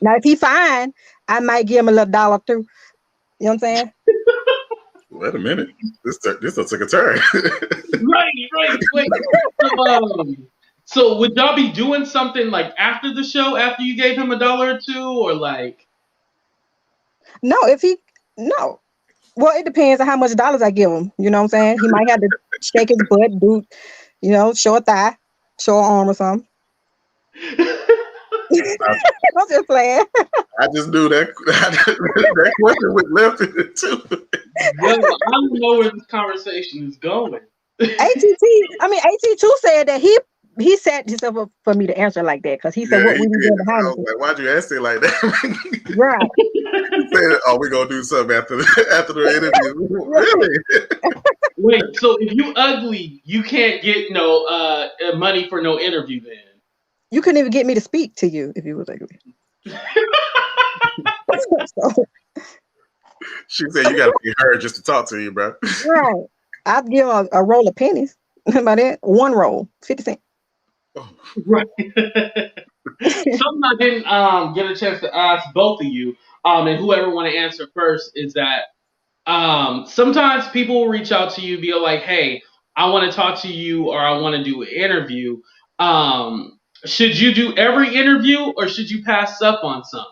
Now, if he fine, I might give him a little dollar through. You know what I'm saying? Wait a minute. This took a turn. Right. Wait. So would y'all be doing something like after the show, after you gave him a dollar or two, or like? No, no. Well, it depends on how much dollars I give him. You know what I'm saying? He might have to shake his butt, do, show a thigh, show an arm or something. I'm just playing. I just knew that question went left in it too. Well, I don't know where this conversation is going. AT2 said that he set himself up for me to answer like that because he said what we be doing behind I was like, why'd you ask it like that? Right. He said, oh, we're gonna do something after the interview. Really? Wait, so if you ugly, you can't get no money for no interview then? You couldn't even get me to speak to you if you was ugly. So, she said you gotta be heard just to talk to you, bro. right. I'd give a roll of pennies. About that, one roll, 50 cents. Right. Something I didn't get a chance to ask both of you, and whoever want to answer first is that sometimes people will reach out to you, be like, "Hey, I want to talk to you, or I want to do an interview." Should you do every interview, or should you pass up on some?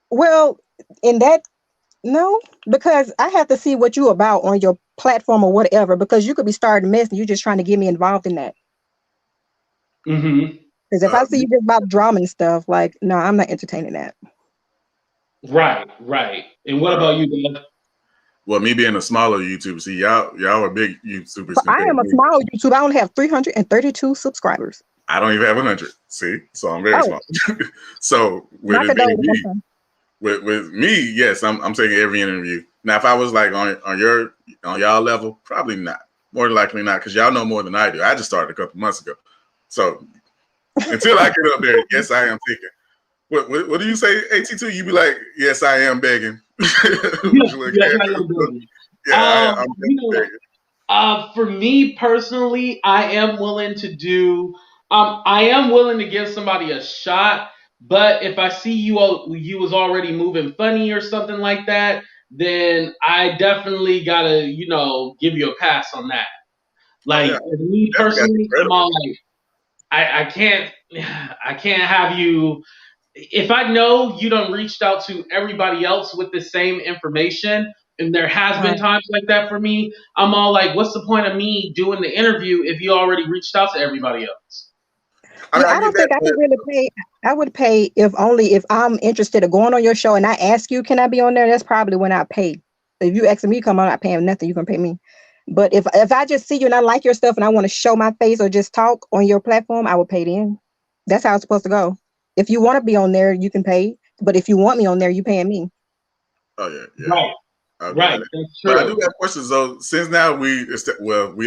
Well, in that, no, because I have to see what you about on your platform or whatever. Because you could be starting a mess and you're just trying to get me involved in that. Mm-hmm. Because if I see you just about drama and stuff, like, no, I'm not entertaining that. Right. And what about you, Doug? Well, me being a smaller YouTuber, see y'all are big YouTubers. But I am a small YouTube. I only have 332 subscribers. I don't even have 100. See, so I'm very small. So with me, yes, I'm taking every interview. Now, if I was like on y'all level, probably not. More than likely not, because y'all know more than I do. I just started a couple months ago, so until I get up there, yes, I am taking. What do you say, AT2? You be like, yes, I am begging. I'm begging. For me personally, I am willing to do. I am willing to give somebody a shot, but if I see you was already moving funny or something like that, then I definitely gotta give you a pass on that. Like me personally, I'm all like, I can't have you. If I know you done reached out to everybody else with the same information, and there has been times like that for me, I'm all like, what's the point of me doing the interview if you already reached out to everybody else? I don't think I could really pay. I would pay if I'm interested in going on your show and I ask you, can I be on there? That's probably when I pay. If you ask me to come on, I'm not paying nothing. You can pay me. But if I just see you and I like your stuff and I want to show my face or just talk on your platform, I will pay then. That's how it's supposed to go. If you want to be on there, you can pay. But if you want me on there, you paying me. Oh yeah. Right. That's true. But I do have questions though. Since now we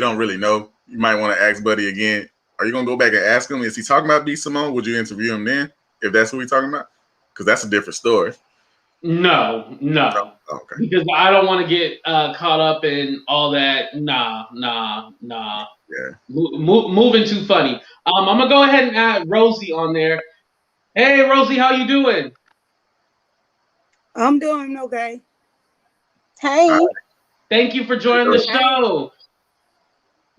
don't really know. You might want to ask Buddy again. Are you gonna go back and ask him? Is he talking about B Simone? Would you interview him then? If that's who we're talking about? Because that's a different story. No. Oh, okay. Because I don't want to get caught up in all that. Nah. Yeah. Moving too funny. I'm gonna go ahead and add Rosie on there. Hey, Rosie, how you doing? I'm doing okay. Hey. Thank you for joining the show.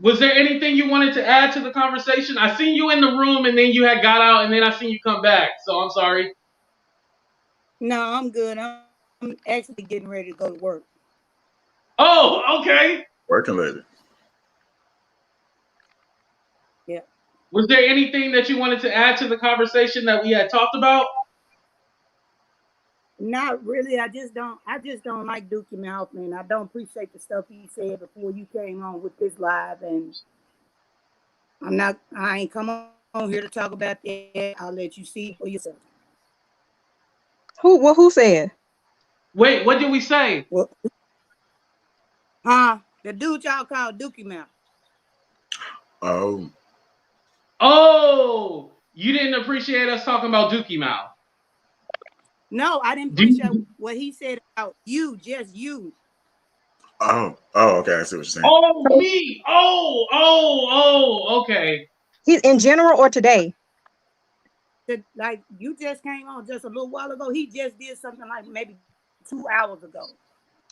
Was there anything you wanted to add to the conversation? I seen you in the room and then you had got out and then I seen you come back. So I'm sorry. No, I'm good. I'm actually getting ready to go to work. Oh, okay. Working lady. Yeah. Was there anything that you wanted to add to the conversation that we had talked about? Not really. I just don't like Dookie Mouth, man. I don't appreciate the stuff he said before you came on with this live, and I ain't come on here to talk about that. I'll let you see for yourself. Who said? Wait, what did we say? Well, the dude y'all call Dookie Mouth. Oh, Oh, you didn't appreciate us talking about Dookie Mouth. No, I didn't Do appreciate you- what he said about you, just you. okay. I see what you're saying. Oh, So me. Oh, okay. he's in general or today? Like you just came on just a little while ago. He just did something like maybe 2 hours ago.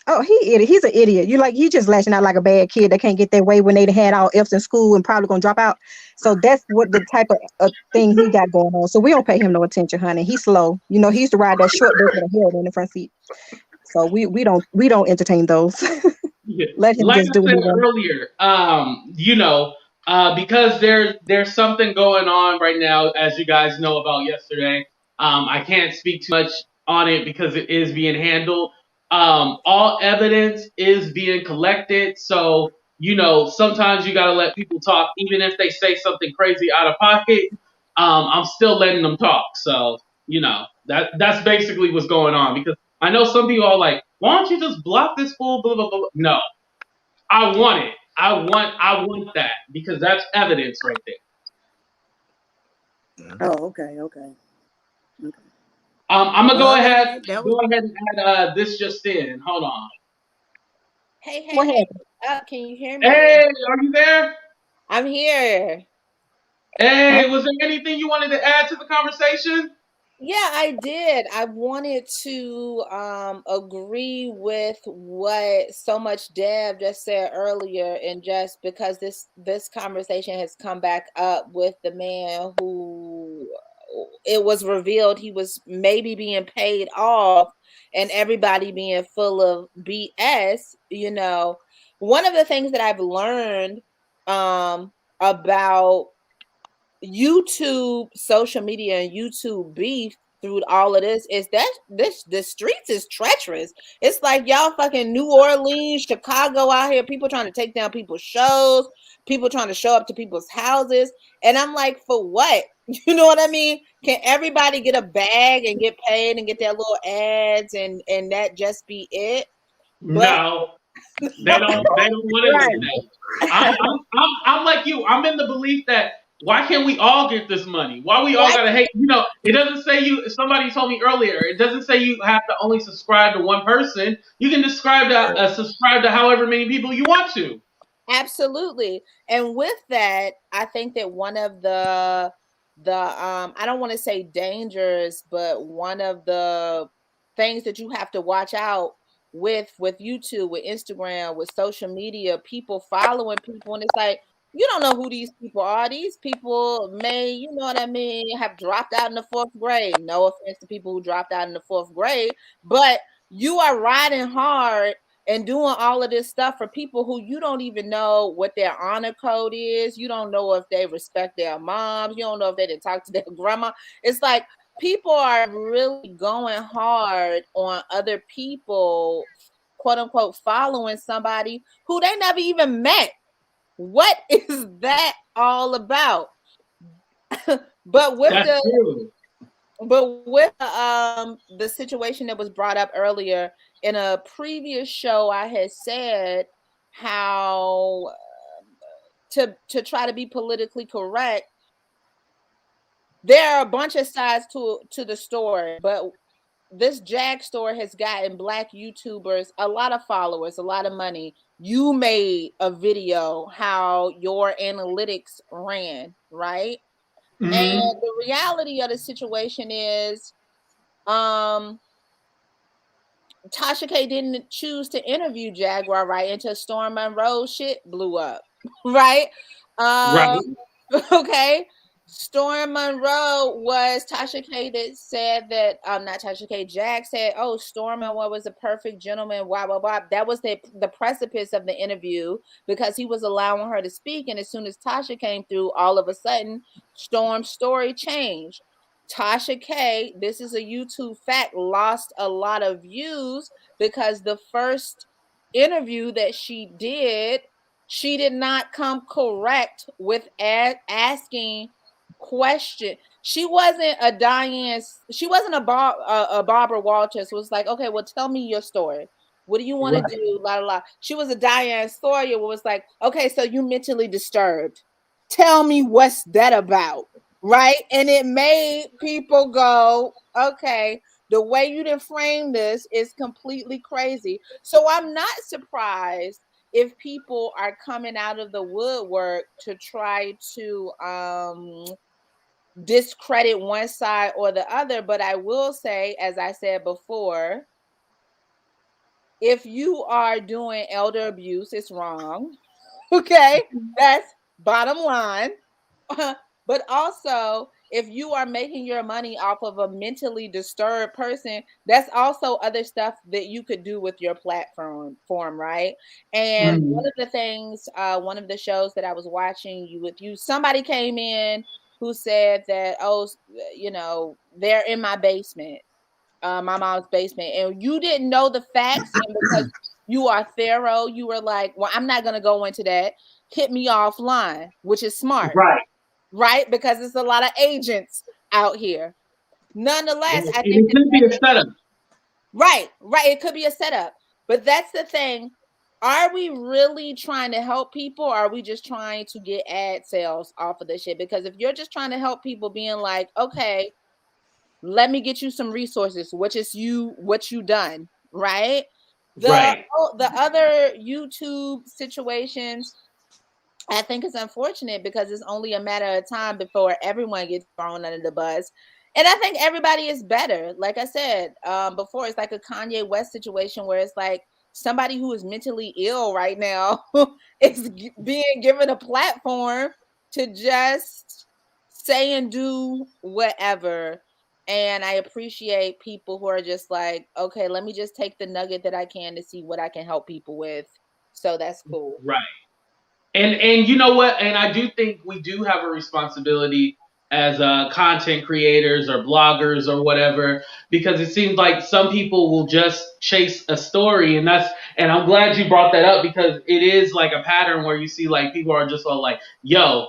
Oh, he's an idiot. You like he just lashing out like a bad kid that can't get their way when they had all F's in school and probably gonna drop out. So that's what the type of thing he got going on. So we don't pay him no attention, honey. He's slow. You know, he used to ride that short bus with a head in the front seat. So we don't entertain those. Yeah. Let him Like just I do what said he wants. earlier, because there's something going on right now, as you guys know about yesterday. I can't speak too much on it because it is being handled. All evidence is being collected, so sometimes you gotta let people talk, even if they say something crazy out of pocket. I'm still letting them talk, so that's basically what's going on because I know some people are like, why don't you just block this fool? Blah blah blah. No, I want it. I want that because that's evidence right there. Yeah. Oh, okay. I'm gonna go Well, other than ahead that, that was go ahead and add this just in. Hold on. Hey, hey, What hey. happened? Can you hear Hey, me? are you there? I'm here. Huh? Hey, was there anything you wanted to add to the conversation? Yeah, I did. I wanted to agree with what so much Deb just said earlier, and just because this conversation has come back up with the man who it was revealed he was maybe being paid off and everybody being full of BS, one of the things that I've learned about YouTube, social media, and YouTube beef through all of this is that the streets is treacherous. It's like y'all fucking New Orleans, Chicago out here, people trying to take down people's shows, people trying to show up to people's houses. And I'm like, for what? You know what I mean? Can everybody get a bag and get paid and get their little ads and that just be it? But No, they no, don't. No. They don't want it like Right. that. I'm like you. I'm in the belief that why can't we all get this money? Why we all why gotta hate? It doesn't say you. Somebody told me earlier. It doesn't say you have to only subscribe to one person. You can subscribe to however many people you want to. Absolutely. And with that, I think that one of the I don't want to say dangers, but one of the things that you have to watch out with YouTube, with Instagram, with social media, people following people, and it's like you don't know who these people are. These people may, you know what I mean, have dropped out in the fourth grade. No offense to people who dropped out in the fourth grade, but you are riding hard and doing all of this stuff for people who you don't even know what their honor code is. You don't know if they respect their moms. You don't know if they didn't talk to their grandma. It's like people are really going hard on other people, quote unquote, following somebody who they never even met. What is that all about? but with That's the true. but with the situation that was brought up earlier in a previous show, I had said how to try to be politically correct, there are a bunch of sides to the story, but this Jag store has gotten Black YouTubers a lot of followers, a lot of money. You made a video how your analytics ran, right? Hmm. And the reality of the situation is, um, Tasha K didn't choose to interview Jaguar right until Storm Monroe shit blew up, right? Right. Okay. Storm Monroe was Tasha K that said that not Tasha K, Jack said, oh, Storm Monroe was a perfect gentleman, blah blah blah. That was the precipice of the interview because he was allowing her to speak. And as soon as Tasha came through, all of a sudden Storm's story changed. Tasha K, this is a YouTube fact, lost a lot of views because the first interview that she did not come correct with asking question. She wasn't a Diane. She wasn't a Barbara Walters. Was like, okay, well, tell me your story. What do you want to do? La la la. She was a Diane Sawyer. Was like, okay, so you mentally disturbed. Tell me what's that about, right? And it made people go, okay, the way you done frame this is completely crazy. So I'm not surprised if people are coming out of the woodwork to try to discredit one side or the other. But I will say, as I said before, if you are doing elder abuse, it's wrong. Okay, that's bottom line. But also, if you are making your money off of a mentally disturbed person, that's also other stuff that you could do with your platform, right? And one of the things, one of the shows that I was watching somebody came in who said that, oh, they're in my basement, my mom's basement, and you didn't know the facts, and because you are thorough, you were like, well, I'm not going to go into that. Hit me offline, which is smart. Right? Because there's a lot of agents out here. Nonetheless, I think it could be a setup. Right. It could be a setup. But that's the thing. Are we really trying to help people, or are we just trying to get ad sales off of this shit? Because if you're just trying to help people being like, okay, let me get you some resources, what you done, right? The other YouTube situations, I think it's unfortunate because it's only a matter of time before everyone gets thrown under the bus. And I think everybody is better. Like I said before, it's like a Kanye West situation where it's like somebody who is mentally ill right now is being given a platform to just say and do whatever. And I appreciate people who are just like, okay, let me just take the nugget that I can to see what I can help people with. So that's cool. Right. And you know what? And I do think we do have a responsibility as content creators or bloggers or whatever, because it seems like some people will just chase a story, and I'm glad you brought that up, because it is like a pattern where you see like people are just all like, yo,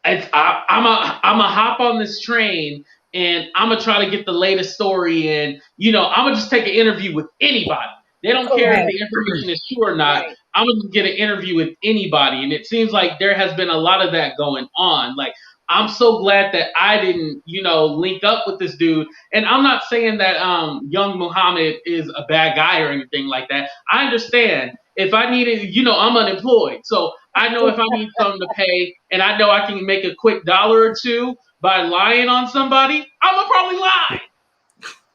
I'm a hop on this train and I'm gonna try to get the latest story, and I'm gonna just take an interview with anybody. They don't care if the information is true or not. Right. I'm gonna get an interview with anybody, and it seems like there has been a lot of that going on. Like, I'm so glad that I didn't, link up with this dude. And I'm not saying that Youngmuhammad is a bad guy or anything like that. I understand. If I needed, I'm unemployed, so I know if I need something to pay, and I know I can make a quick $1 or $2 by lying on somebody, I'm gonna probably lie.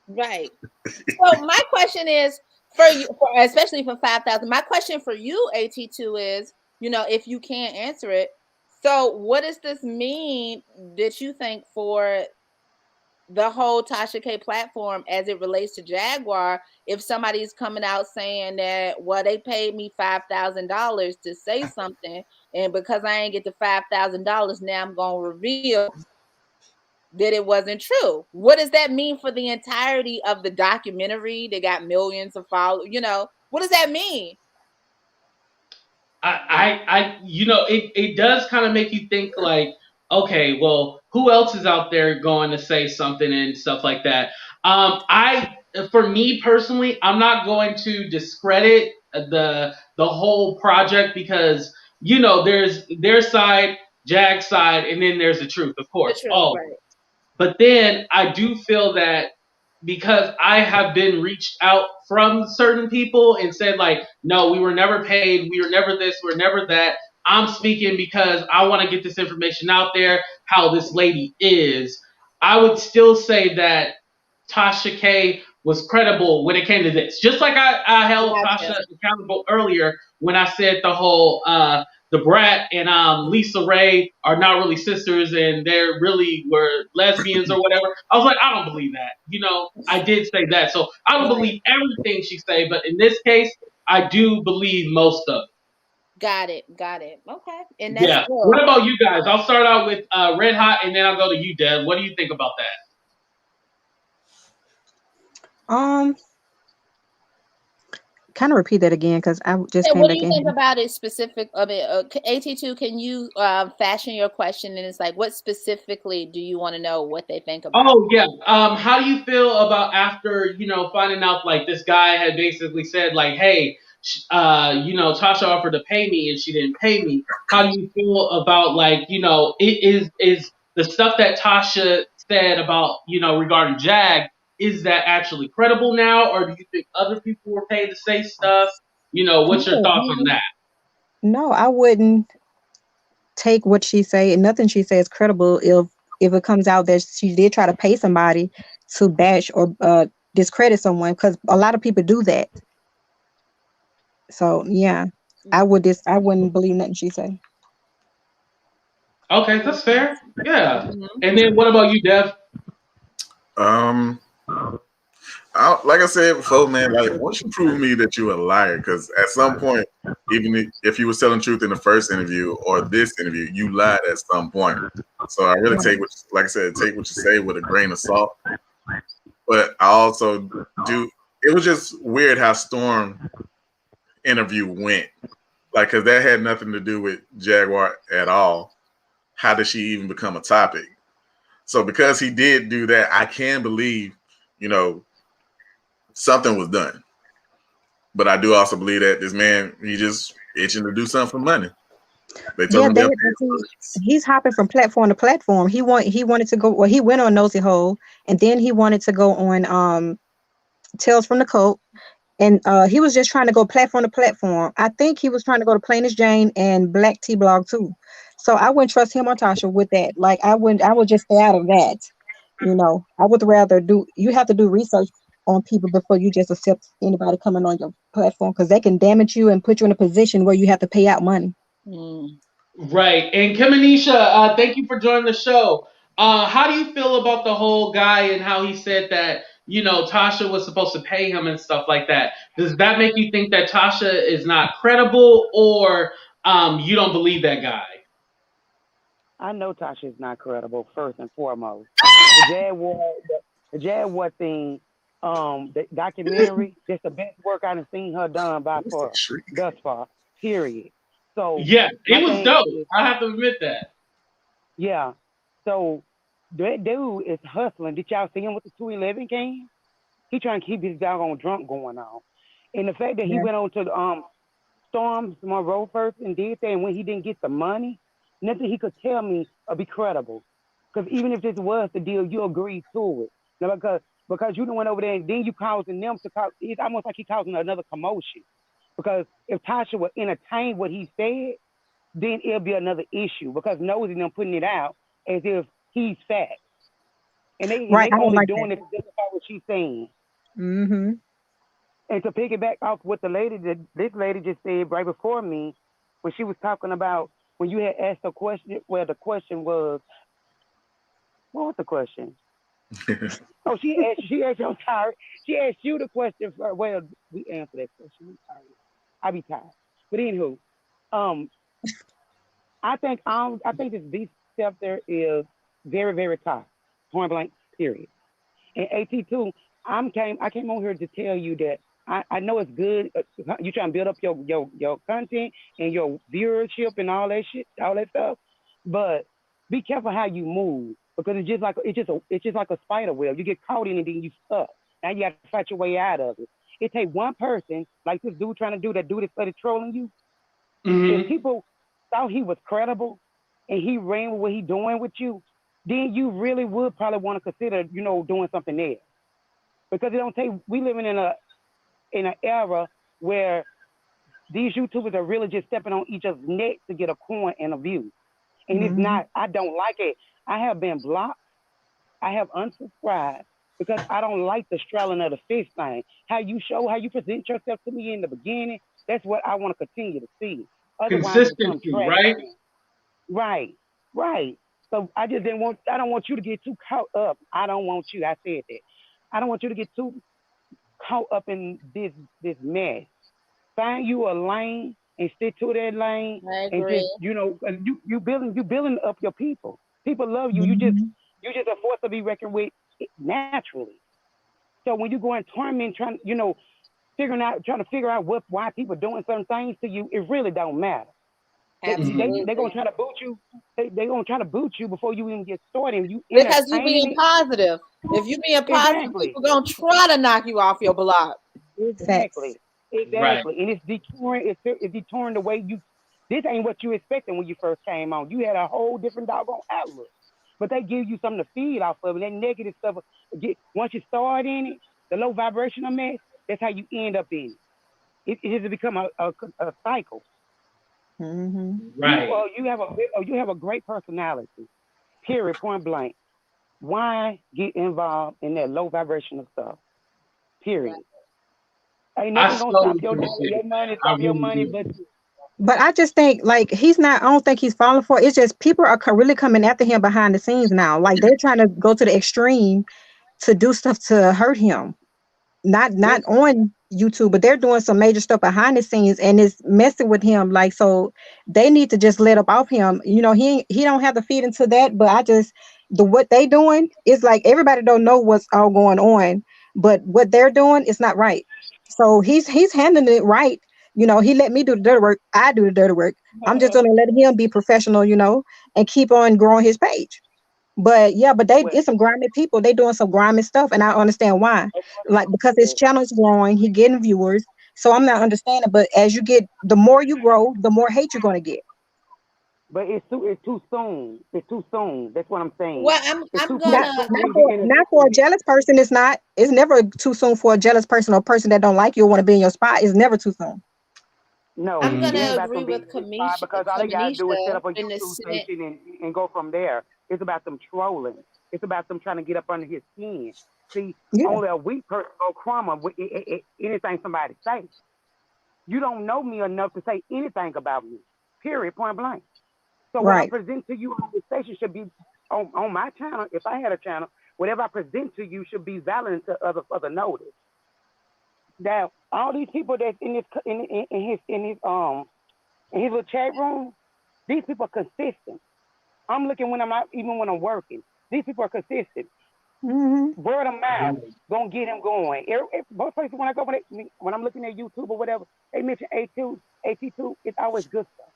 Right. So my question is for you, especially for 5,000. My question for you, AT2, is, if you can't answer it, so what does this mean that you think for the whole Tasha K platform as it relates to Jaguar? If somebody's coming out saying that, well, they paid me $5,000 to say something, and because I ain't get the $5,000, now I'm gonna reveal that it wasn't true. What does that mean for the entirety of the documentary? They got millions of followers. What does that mean? It does kind of make you think like, okay, well, who else is out there going to say something and stuff like that? For me personally, I'm not going to discredit the whole project, because there's their side, Jag's side, and then there's the truth, of course. Right. But then I do feel that because I have been reached out from certain people and said like, no, we were never paid, we were never this, we were never that. I'm speaking because I want to get this information out there, how this lady is. I would still say that Tasha K was credible when it came to this. Just like I held Tasha accountable earlier when I said the whole the Brat and Lisa Ray are not really sisters and they really were lesbians or whatever. I was like, I don't believe that. I did say that. So I don't believe everything she say, but in this case, I do believe most of it. Got it. Okay. And that's What about you guys? I'll start out with Red Hot, and then I'll go to you, Deb. What do you think about that? Um, kind of repeat that again because I just And came what do back you in think here. about it specific? I mean, AT2, can you fashion your question? And it's like, what specifically do you want to know what they think about? Oh yeah. How do you feel about after finding out like this guy had basically said like, hey, Tasha offered to pay me and she didn't pay me. How do you feel about like is the stuff that Tasha said about regarding Jag, is that actually credible now, or do you think other people were paid to say stuff? What's your No, thoughts on that? no, I wouldn't take what she say, and nothing she says credible if it comes out that she did try to pay somebody to bash or discredit someone, because a lot of people do that. So yeah, I wouldn't believe nothing she say. Okay, that's fair. Yeah. Mhm. And then what about you, Dev? Um, like I said before, man, like once you prove me that you're a liar, because at some point, even if you were telling truth in the first interview or this interview, you lied at some point. So I really take like I said, take what you say with a grain of salt. But I also do. It was just weird how Storm interview went, like because that had nothing to do with Jaguar at all. How did she even become a topic? So because he did do that, I can believe, you know, something was done. But I do also believe that this man, he just itching to do something for money. They told Yeah, him they'll pay. he's hopping from platform to platform. He wanted to go. Well, he went on Nosy Hole, and then he wanted to go on Tales from the Cult, and he was just trying to go platform to platform. I think he was trying to go to Plain as Jane and Black T Blog too. So I wouldn't trust him or Tasha with that. Like I wouldn't. I would just stay out of that. I would rather do. You have to do research on people before you just accept anybody coming on your platform, because they can damage you and put you in a position where you have to pay out money. Mm. Right. And Kamanisha, thank you for joining the show. How do you feel about the whole guy and how he said that, Tasha was supposed to pay him and stuff like that? Does that make you think that Tasha is not credible, or you don't believe that guy? I know Tasha is not credible, first and foremost. The Jaguar, the Jaguar thing, the documentary, that's the best work I've seen her done by What's that far, shriek? thus far, period. So Yeah, my it was thing dope. is, I have to admit that. yeah. So that dude is hustling. Did y'all see him with the 211 can? He trying to keep his doggone drunk going on. And the fact that he Yeah. went on to the Storms Monroe first and did that, and when he didn't get the money, nothing he could tell me or be credible. Because even if this was the deal, you agreed to it. Now, because you done went over there and then you causing them to cause, it's almost like he causing another commotion. Because if Tasha would entertain what he said, then it'll be another issue. Because Nosy them putting it out as if he's fat. And Right. they I don't only like that. doing it to justify what she's saying. Mm-hmm. And to piggyback off what the lady that this lady just said right before me, when she was talking about when you had asked a question, well, the question was, what was the question? Oh, she asked, I'm sorry, she asked you the question. Well, we answered that question. I'm sorry, I be tired. But anywho, um, I think this beast scepter is very very tough, point blank, period. And AT2, I came on here to tell you that I know it's good. You trying to build up your content and your viewership and all that shit, all that stuff. But be careful how you move, because it's just like a spider web. You get caught in it and you stuck. Now you got to fight your way out of it. It take one person like this dude trying to do that dude that started trolling you. If Hmm. people thought he was credible and he ran with what he doing with you, then you really would probably want to consider, doing something there. Because it don't take. We living in an era where these YouTubers are really just stepping on each other's neck to get a coin and a view, and it's Mm-hmm. not. I don't like it. I have been blocked. I have unsubscribed because I don't like the straddling of the fist thing. How you present yourself to me in the beginning. That's what I want to continue to see. Otherwise, it becomes Consistency, trash right? can. Right, right. So I just didn't want. I don't want you to get too caught up. I don't want you. I said that. I don't want you to get too caught up in this mess. Find you a lane and stick to that lane, I and just agree. you building up your people. People love you. Mm-hmm. You just a force to be reckoned with naturally. So when you go in torment, trying trying to figure out why people doing certain things to you, it really don't matter. They're gonna try to boot you. They gonna try to boot you before you even get started. You because you entertaining being it. positive. If you being positive, Exactly. people gonna try to knock you off your block. Facts. Right. And it's detouring. It's detouring the way you. This ain't what you expected when you first came on. You had a whole different doggone outlook. But they give you something to feed off of, and that negative stuff. Once you start in it, the low vibrational mess. That's how you end up in it. It has become a cycle. Mm-hmm. Right. You have a great personality. Period. Point blank. Why get involved in that low vibrational stuff? Period. Ain't I nothing gonna stop slowly your money. I Stop your really money, do. but But I just think like he's not. I don't think he's falling for it. It's just people are really coming after him behind the scenes now. Like they're trying to go to the extreme to do stuff to hurt him. Not on YouTube, but they're doing some major stuff behind the scenes, and it's messing with him. Like so, they need to just let up off him. He don't have to feed into that. But I just what they doing is like everybody don't know what's all going on, but what they're doing is not right. So he's handling it right. He let me do the dirty work. I do the dirty work. I'm just gonna let him be professional, and keep on growing his page. But yeah, but it's some grimy people. They doing some grimy stuff, and I understand why. Like because his channel is growing, he getting viewers. So I'm not understanding. But as the more you grow, the more hate you're gonna get. but it's too soon. It's too soon. That's what I'm saying. Well, It's I'm too gonna soon Not for not him to for get not for a jealous person. It's not. It's never too soon for a jealous person or a person that don't like you or want to be in your spot. It's never too soon. No, I'm it ain't gonna about agree them being with in his spot because all they gotta do is set Kamisha up a in the YouTube sense. station and go from there. It's about them trolling. It's about them trying to get up under his skin. See, Yeah. only a weak person go crumble with anything somebody say. You don't know me enough to say anything about me. Period. Point blank. So what I Right. present to you on this station should be on my channel. If I had a channel, whatever I present to you should be valid to other notice. Now, all these people that's in his little chat room, these people are consistent. I'm looking when I'm out, even when I'm working. These people are consistent. Hmm. Word of mouth gonna get him going. Both places when I go when I'm looking at YouTube or whatever, they mention AT2. It's always good stuff.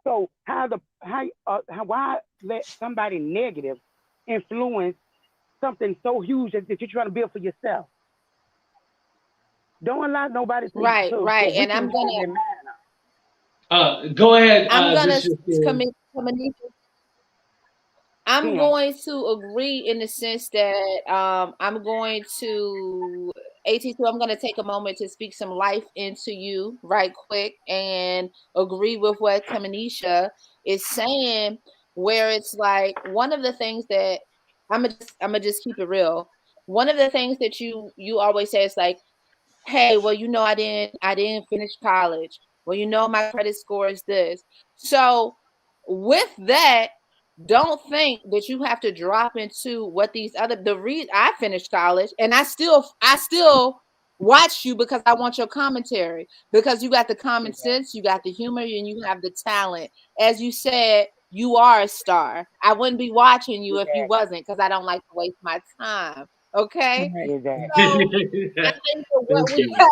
So why let somebody negative influence something so huge that you're trying to build for yourself? Don't allow nobody Right, to right. And weaken your manner. Go ahead, I'm gonna Bishop. I'm Kim, going to agree in the sense that I'm going to AT2. I'm going to take a moment to speak some life into you right quick and agree with what Kamisha is saying, where it's like one of the things that I'm gonna just keep it real. One of the things that you always say is like, hey, well, I didn't finish college. Well, my credit score is this. So with that, don't think that you have to drop into what the reason I finished college and I still watch you because I want your commentary, because you got the common sense, you got the humor, and you have the talent. As you said, you are a star. I wouldn't be watching you if you wasn't, because I don't like to waste my time. Okay. Right. So I think that what Thank we you. have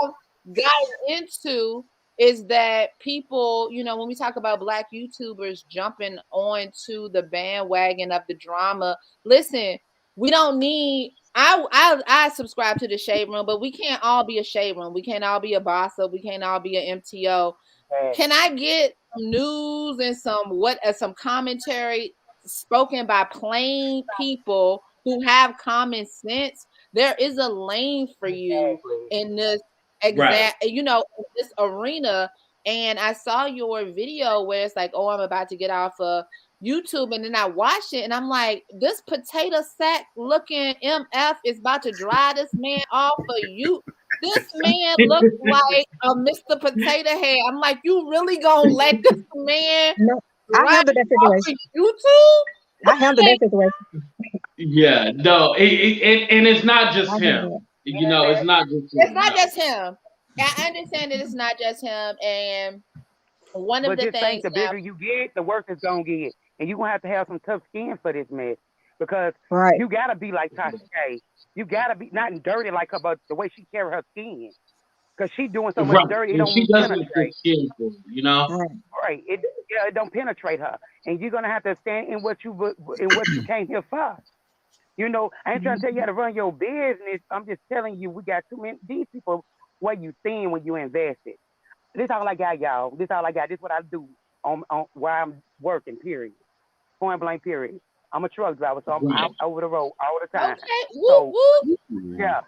gotten into is that people, when we talk about Black YouTubers jumping onto the bandwagon of the drama, listen, we don't need. I subscribe to the shade room, but we can't all be a shade room. We can't all be a boss up. We can't all be an MTO. Can I get some news and some commentary spoken by plain people who have common sense? There is a lane for you in this Right. this arena. And I saw your video where it's like, oh, I'm about to get off of YouTube, and then I watched it and I'm like, this potato sack looking MF is about to dry this man off for you. This man looks like a Mr. Potato Head. I'm like, you really gonna let this man No, I dry handled that off situation. of YouTube? I handled Like, that situation. Yeah. No. And it's not I just handled him. it. It's not just it's him. not No. just him. I understand that it's not just him. And one of but the just think things the that bigger you get, the worse it's gonna get, and you're gonna have to have some tough skin for this mess because Right. you gotta be like Tasha K. You gotta be not dirty like her, but the way she carry her skin, because she doing so much Right. dirty, it And don't she even does make good penetrate. skin for it, you know? Right. Right. It don't penetrate her, and you're gonna have to stand in what you came here for. You know, I ain't trying to tell you how to run your business. I'm just telling you, we got too many these people. What you seeing when you invest it? This all I got, y'all. This all I got. This what I do on where I'm working. Period. Point blank. Period. I'm a truck driver, so I'm out Right. over the road all the time. Okay. Whoop So whoop. yeah.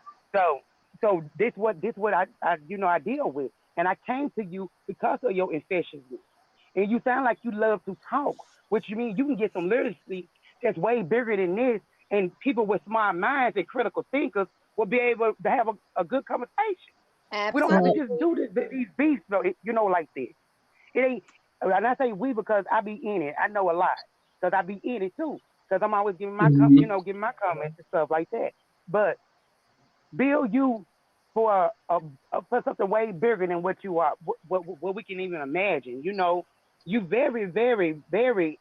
So this what I deal with, and I came to you because of your infectiousness, and you sound like you love to talk, which you mean you can get some literacy that's way bigger than this, and people with smart minds and critical thinkers will be able to have a good conversation. We don't have to Right. just do these beats, though, like this. It ain't, and I say we because I be in it. I know a lot because I be in it too. Because I'm always giving Mhm. giving my comments and stuff like that. But build you for for something way bigger than what you are, what we can even imagine. You very, very, very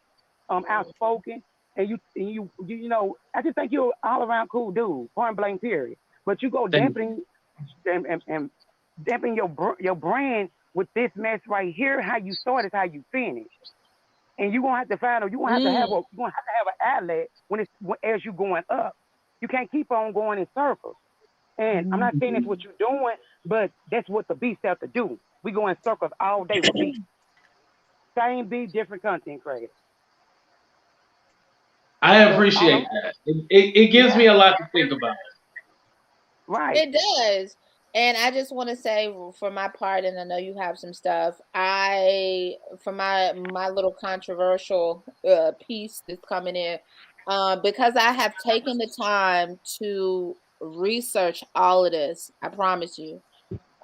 outspoken, and I just think you're all around cool dude, point blank period. But you go Thank dampening and dampening your brand with this mess right here. How you start is how you finish, and you're gonna have to find, you're gonna have to have Mm. an outlet as you're going up. You can't keep on going in circles. And I'm not saying that's you. what you're doing, but that's what the beats have to do. We go in circles all day with beats. Same beat, different content creator. I So all appreciate I'm that. It gives yeah, me a lot to think about. right. It does. And I just want to say for my part, and I know you have some stuff. For my little controversial piece that's coming in, because I have taken the time to research all of this. I promise you.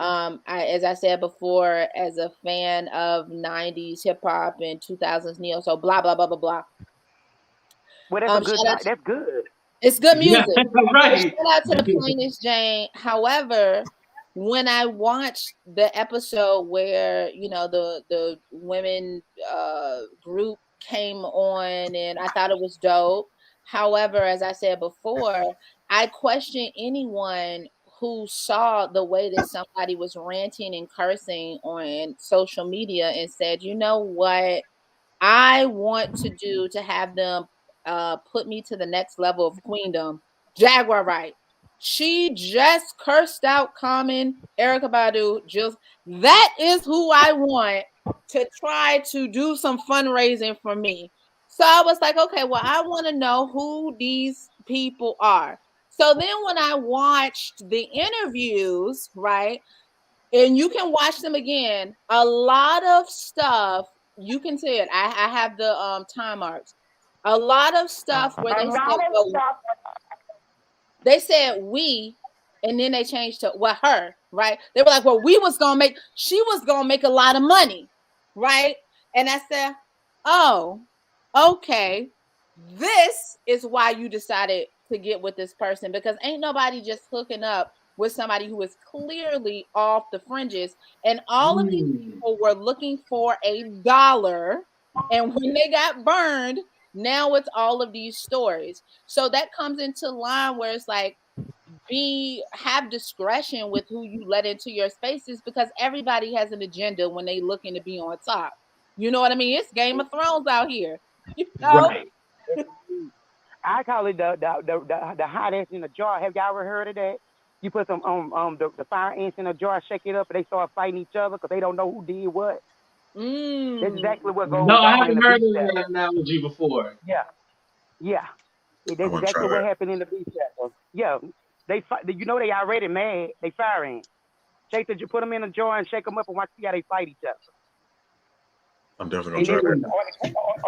As I said before, as a fan of '90s hip hop and 2000s neo, so blah blah blah blah blah. Well, that's a good. Shout out. That's good. It's good Yeah, music. But right. shout out to the plainest Jane. However, when I watched the episode where the women group came on, and I thought it was dope. However, as I said before, I question anyone who saw the way that somebody was ranting and cursing on social media and said, you know what? I want to do to have them put me to the next level of queendom. Jaguar, right? She just cursed out Common, Erica Badu. Just that is who I want to try to do some fundraising for me. So I was like, okay, well, I want to know who these people are. So then when I watched the interviews, right? And you can watch them again. A lot of stuff you can see it. I have the time marks. A lot of stuff where A they lot said, of well, stuff. they said we, and then they changed to well her, right? They were like, well, she was gonna make a lot of money, right? And I said, oh, okay. This is why you decided to get with this person because ain't nobody just hooking up with somebody who is clearly off the fringes. And all of these Mm. people were looking for a dollar. And when they got burned, now it's all of these stories. So that comes into line where it's like, have discretion with who you let into your spaces because everybody has an agenda when they looking to be on top. You know what I mean? It's Game of Thrones out here. You know? Right. I call it the hot ants in the jar. Have y'all ever heard of that? You put some the fire ants in a jar, shake it up, and they start fighting each other because they don't know who did what. That's Mm. exactly what No, goes I on in haven't the heard beast of battle. that analogy before. Yeah, yeah. I That's want to try exactly what that. happened in the beast battle. Yeah, they fight. You know they already mad. They fire ants. Shake you put them in a jar and shake them up and watch see how they fight each other. I'm definitely gonna And try then that.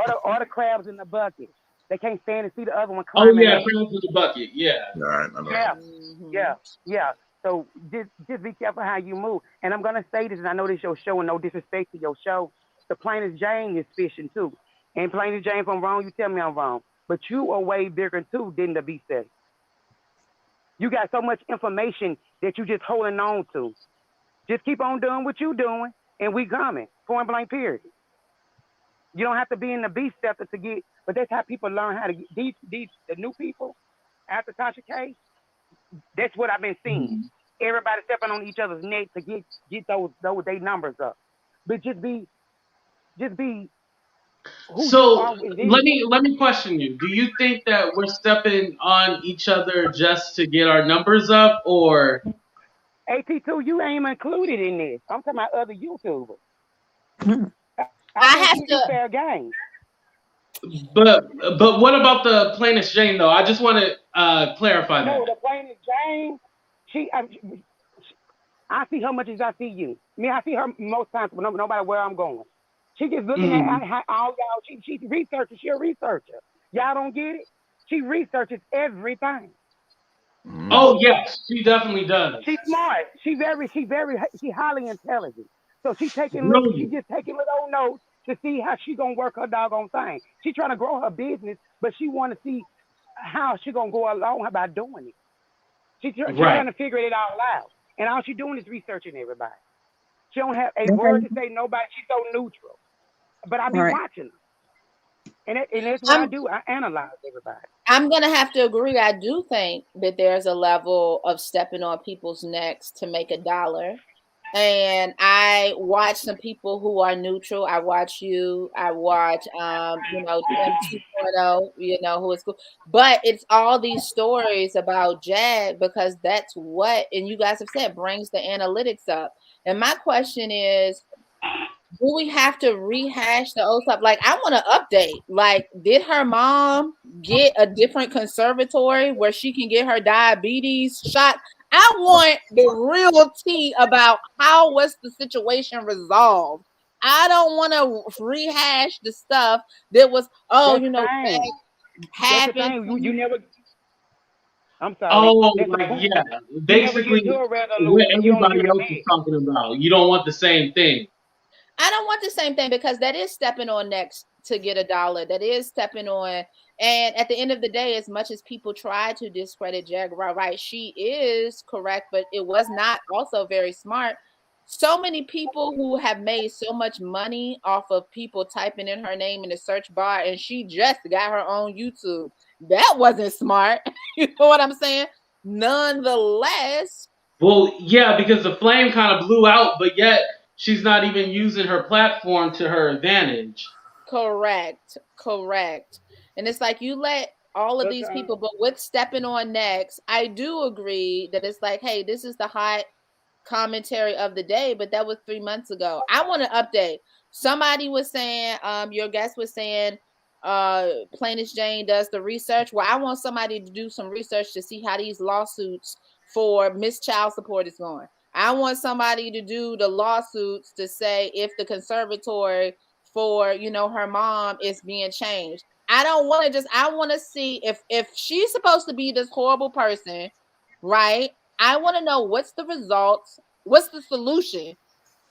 Mm. all the crabs in the bucket. They can't stand to see the other one Oh climbing yeah, up. crabs in the bucket. Yeah. All right, I know that. Yeah, Hmm. yeah, yeah. So just be careful how you move. And I'm gonna say this, and I know this your show, and no disrespect to your show. The plainest Jane is fishing too. And plainest Jane, if I'm wrong, you tell me I'm wrong. But you are way bigger too than the beast said. You got so much information that you just holding on to. Just keep on doing what you doing, and we coming. Point blank. Period. You don't have to be in the beast sector to get, but that's how people learn how to get these the new people after Tasha K. That's what I've been seeing. Mhm. Everybody stepping on each other's neck to get those they numbers up. But just be who you So are within. let me question you. Do you think that we're stepping on each other just to get our numbers up, or AT2, you ain't included in this. I'm talking about other YouTubers. I I think have you to. fair game. but what about the plainest Jane though? I just want to clarify No, that. the plainest Jane, I see her much as I see you. I see her most times when no matter where I'm going. She just looking at Mhm. how all y'all. She researches. She a researcher. Y'all don't get it. She researches everything. Oh So yes, she definitely does. she's smart. She highly intelligent. So she Brilliant. just taking little notes to see how she gonna work her doggone thing. She trying to grow her business, but she want to see how she gonna go along about doing it. She Right. trying to figure it all out, and all she doing is researching everybody. She don't have a word Okay. to say nobody. She's so neutral. But I be Right. watching her, and that's what I I'm do. I analyze everybody. I'm gonna have to agree. I do think that there's a level of stepping on people's necks to make a dollar. And I watch some people who are neutral. I watch you. I watch, Tim 2.0, who is cool. But it's all these stories about Jag because that's what, and you guys have said, brings the analytics up. And my question is, do we have to rehash the old stuff? Like, I want to update. Like, did her mom get a different conservatory where she can get her diabetes shot? I want the real tea about how was the situation resolved. I don't want to rehash the stuff that was, That's the thing. That's the happened. thing. You never. I'm sorry. Oh, That's the like point. yeah, You never get to basically a what resolution. You only everybody hear the else is mess. talking about. You don't want the same thing. I don't want the same thing because that is stepping on necks to get a dollar. That is stepping on. And at the end of the day, as much as people try to discredit Jaguar, right, she is correct, but it was not also very smart. So many people who have made so much money off of people typing in her name in the search bar, and she just got her own YouTube. That wasn't smart. You know what I'm saying? Nonetheless, Well, yeah, because the flame kind of blew out, but yet she's not even using her platform to her advantage. correct, correct. And it's like you let all of Look, these people, but with stepping on next, I do agree that it's like, hey, this is the hot commentary of the day, but that was 3 months ago. I want to update. Somebody was saying, your guest was saying, Plaintiff Jane does the research. Well, I want somebody to do some research to see how these lawsuits for missed child support is going. I want somebody to do the lawsuits to say if the conservatory for her mom is being changed. I don't want to I want to see if she's supposed to be this horrible person, right? I want to know what's the results, what's the solution.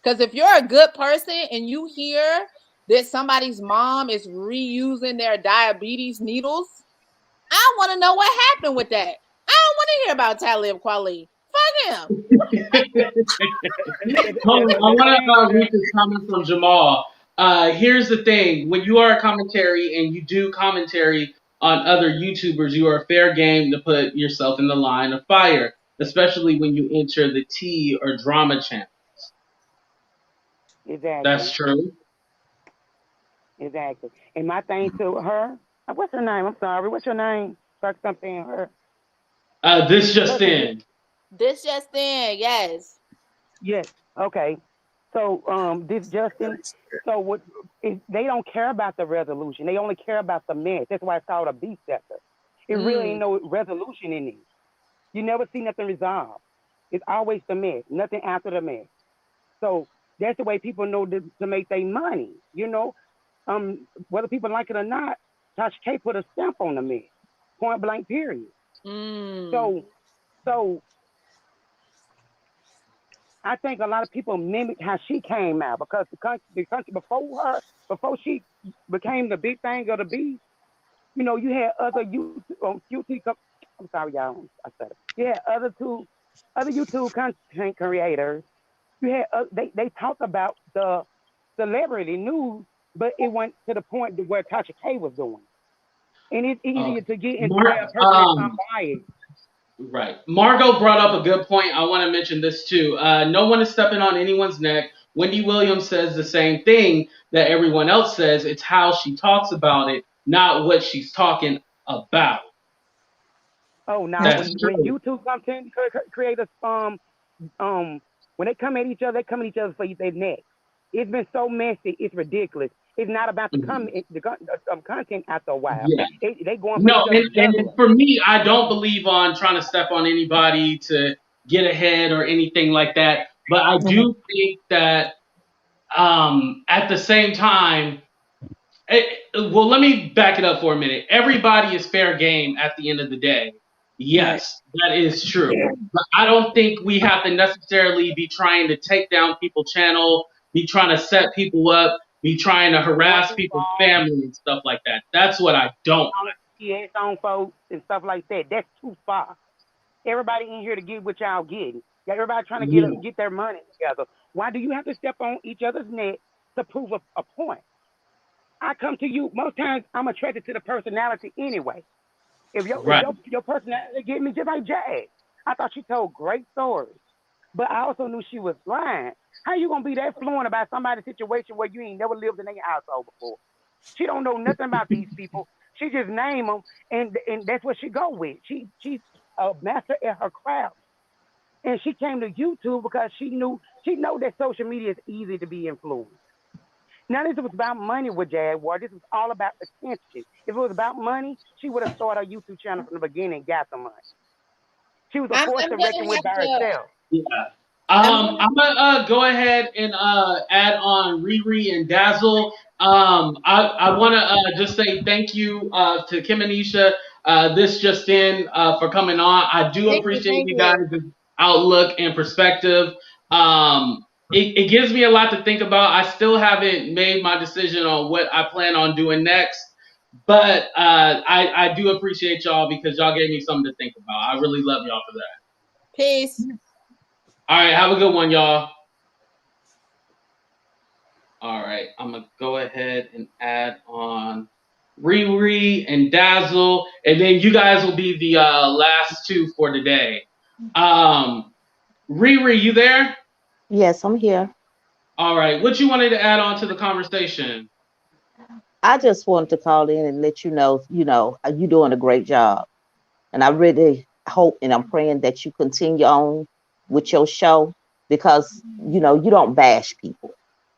Because if you're a good person and you hear that somebody's mom is reusing their diabetes needles, I want to know what happened with that. I don't want to hear about Talib Kweli. Fuck him. Hold on, I the want thing to with read this comment from Jamal. Here's the thing: when you are a commentary and you do commentary on other YouTubers, you are fair game to put yourself in the line of fire, especially when you enter the tea or drama channel. That's exactly, true. exactly. And my thing to her, what's her name? I'm sorry. What's your name? Fuck something. Her. This The just person that. in. This just in, yes. Yes. Okay. So this Justin. So what? They don't care about the resolution. They only care about the mess. That's why it's called a beast sector. It really ain't Mm. no resolution in it. You never see nothing resolved. It's always the mess. Nothing after the mess. So that's the way people know to make their money. Whether people like it or not, Tasha K put a stamp on the mess. Point blank. Period. Mm. So so I think a lot of people mimic how she came out because the country before she became the big thing of the beast, you had other I'm sorry, y'all. I said it. You had other YouTube content creators. You had they talked about the celebrity news, but it went to the point to where Tasha K was doing, and it's Uh, easier to get into Mark, where a person is unbiased. Right. Margot brought up a good point. I want to mention this too. No one is stepping on anyone's neck. Wendy Williams says the same thing that everyone else says. It's how she talks about it, not what she's talking about. Oh, now That's when true. YouTube content creators when they come at each other, they come at each other for their neck. It's been so messy, it's ridiculous. It's not about the Mhm. content after a while. Yeah. They going for No, each other's and jugular. for me, I don't believe on trying to step on anybody to get ahead or anything like that. But I Mhm. do think that at the same time, well, let me back it up for a minute. Everybody is fair game at the end of the day. Right. Yes, that is true. But I don't think we have to necessarily be trying to take down people's channel, be trying to set people up, be trying to Going harass too people's far family and stuff like that. That's what I don't on PS on folks and stuff like that. That's too far. Everybody in here to get what y'all getting. Everybody trying to like. get their money together. Why do you have to step on each other's neck to prove a point? I come to you most times. I'm attracted to the personality anyway. If Right. your personality get me, just like Jag. I thought she told great stories, but I also knew she was lying. How you gonna be that fluent about somebody's situation where you ain't never lived in their household before? She don't know nothing about these people. She just name them, and that's what she go with. She's a master at her craft, and she came to YouTube because she know that social media is easy to be influenced. Now this was about money with Jaguar. This was all about attention. If it was about money, she would have started a YouTube channel from the beginning and got the money. She was a I'm force to reckon gonna with have by to. herself. Yeah. I'm gonna. I'm gonna go ahead and add on Riri and Dazzle. I want to just say thank you to Kim and Isha, this just in, for coming on. I do Thank you. appreciate Thank you guys' you. outlook and perspective. It gives me a lot to think about. I still haven't made my decision on what I plan on doing next, but I do appreciate y'all because y'all gave me something to think about. I really love y'all for that. Peace. All right, have a good one, y'all. All right, I'm gonna go ahead and add on Riri and Dazzle, and then you guys will be the last two for today. Um, Riri, you there? Yes, I'm here. All right, what you wanted to add on to the conversation? I just wanted to call in and let you know, you're doing a great job. And I really hope and I'm praying that you continue on with your show because, you don't bash people.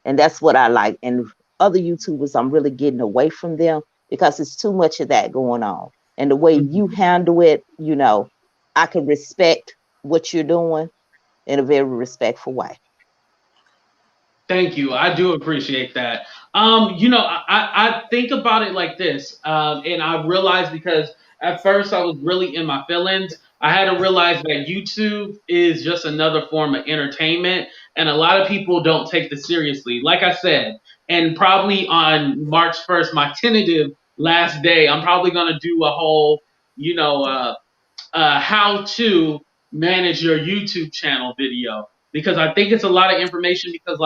And that's what I like. And other YouTubers, I'm really getting away from them because it's too much of that going on. And the way you handle it, I can respect what you're doing in a very respectful way. Thank you. I do appreciate that. I think about it like this, and I realized because at first I was really in my feelings. I had to realize that YouTube is just another form of entertainment, and a lot of people don't take this seriously. Like I said, and probably on March 1st, my tentative last day, I'm probably gonna do a whole, how to manage your YouTube channel video because I think it's a lot of information because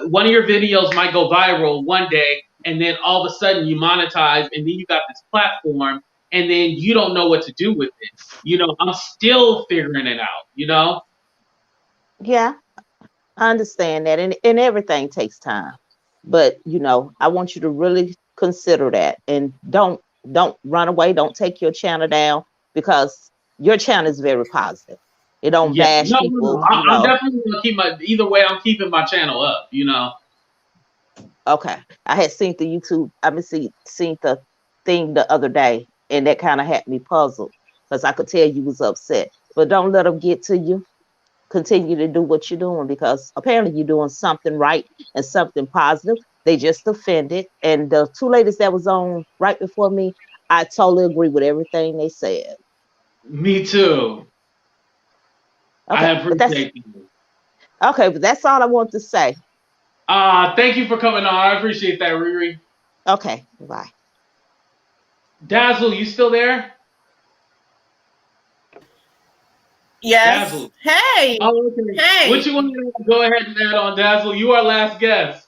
one of your videos might go viral one day and then all of a sudden you monetize and then you got this platform and then you don't know what to do with it. I'm still figuring it out. Yeah, I understand that, and everything takes time. But I want you to really consider that, and don't run away. Don't take your channel down because your channel is very positive. It don't Yeah, bash no, no, no. people. I'm definitely gonna keep either way. I'm keeping my channel up. Okay, I had seen the YouTube. I mean, seen the thing the other day, and that kind of had me puzzled because I could tell you was upset. But don't let them get to you. Continue to do what you're doing because apparently you're doing something right and something positive. They just offended. And the two ladies that was on right before me, I totally agree with everything they said. Me too. I Okay, but that's appreciate you. all I want to say. Thank you for coming on. I appreciate that, Riri. Okay, bye. Dazzle, you still there? Yes. Dazzle. Hey. Oh, okay. What Hey. you want to go ahead and add on, Dazzle? You are last guest.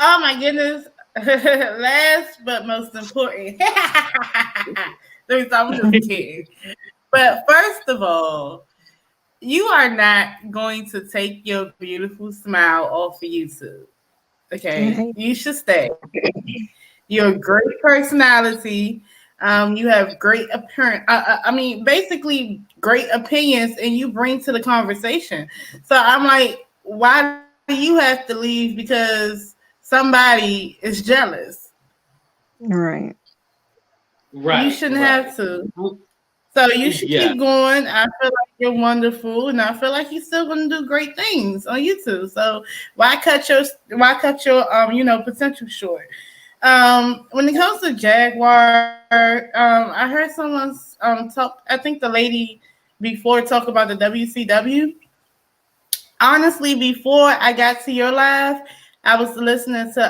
Oh my goodness. Last but most important. Let me stop. I'm just kidding. But first of all, you are not going to take your beautiful smile off of YouTube. Okay, Right. you should stay. You're a great personality. You have great appearance. I mean, basically, great opinions, and you bring to the conversation. So I'm like, why do you have to leave because somebody is jealous? Right. You Right, shouldn't right. have to. So you should Yeah. keep going. I feel like you're wonderful, and I feel like you're still going to do great things on YouTube. So why cut your potential short? When it comes to Jaguar, I heard someone's talk. I think the lady before talk about the WCW. Honestly, before I got to your live, I was listening to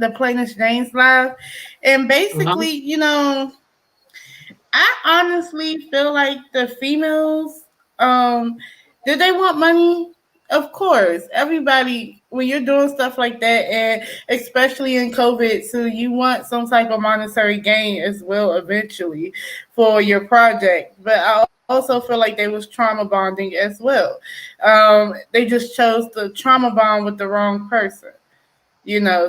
the Plainest James live, and Uh-huh. basically, I honestly feel like the females, um, did they want money? Of course. Everybody, when you're doing stuff like that, and especially in COVID, so you want some type of monetary gain as well eventually for your project. But I also feel like they was trauma bonding as well. They just chose to trauma bond with the wrong person.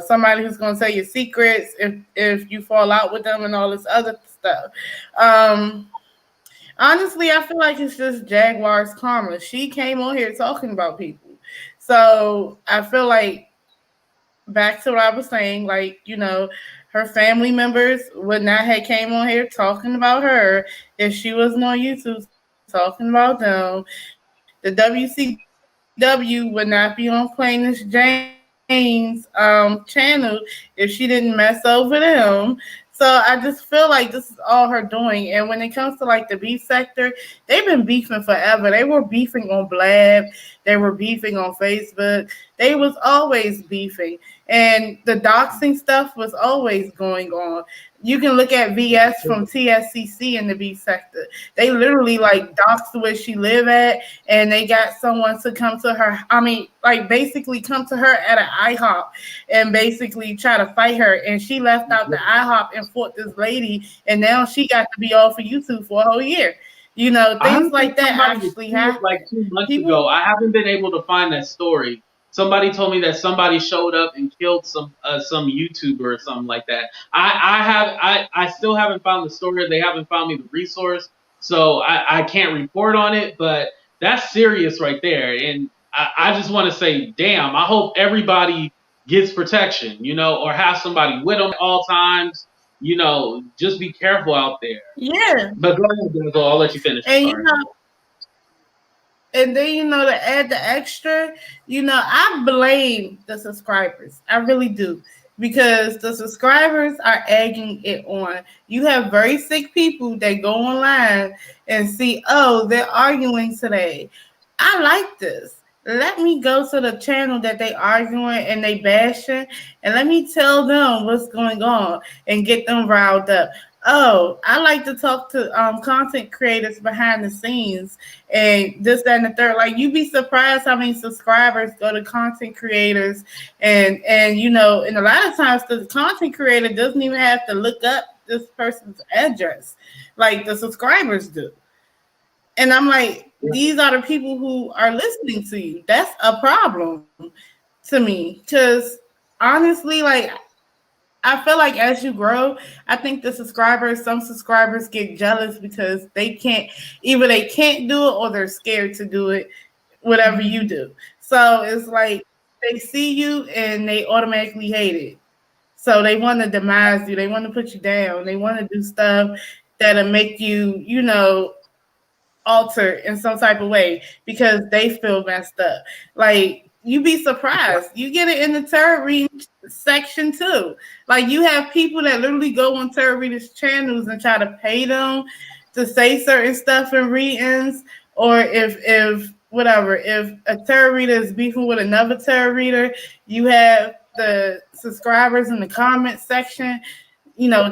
Somebody who's going to tell you secrets if you fall out with them and all this other stuff. Um, Honestly, I feel like it's just Jaguar's karma. She came on here talking about people. So I feel like back to what I was saying, like, her family members would not have came on here talking about her if she wasn't on YouTube talking about them. The WCW would not be on Plainest James channel if she didn't mess over them. So I just feel like this is all her doing. And when it comes to like the beef sector, they've been beefing forever. They were beefing on Blab, they were beefing on Facebook, they was always beefing. And the doxing stuff was always going on. You can look at VS from TSCC in the beef sector. They literally like doxed where she live at, and they got someone to come to her. I mean, like basically come to her at an IHOP and basically try to fight her. And she left out the IHOP and fought this lady, and now she got to be off of YouTube for a whole year. I Things heard that like that somebody actually reported like happen. 2 months People, ago. I haven't been able to find that story. Somebody told me that somebody showed up and killed some YouTuber or something like that. I still haven't found the story. They haven't found me the resource, so I can't report on it. But that's serious right there, and I just want to say, damn. I hope everybody gets protection, or have somebody with them at all times. Just be careful out there. yeah, But go ahead, Denzel. I'll let you finish. I'm and sorry. And then, to add the extra, I blame the subscribers. I really do. Because the subscribers are egging it on. You have very sick people that go online and see, oh, they're arguing today. I like this. Let me go to the channel that they arguing and they bashing, and let me tell them what's going on and get them riled up. Oh, I like to talk to content creators behind the scenes and this, that, and the third. Like, you'd be surprised how many subscribers go to content creators, and a lot of times the content creator doesn't even have to look up this person's address, like the subscribers do. And I'm like, these are the people who are listening to you. That's a problem to me, because honestly, like, I feel like as you grow, I think some subscribers get jealous because either they can't do it or they're scared to do it, whatever you do. So it's like they see you and they automatically hate it. So they want to demise you. They want to put you down. They want to do stuff that'll make you, alter in some type of way because they feel messed up. Like, you be surprised. You get it in the tarot reading section too. Like, you have people that literally go on tarot readers channels and try to pay them to say certain stuff in readings, or if a tarot reader is beefing with another tarot reader, you have the subscribers in the comment section,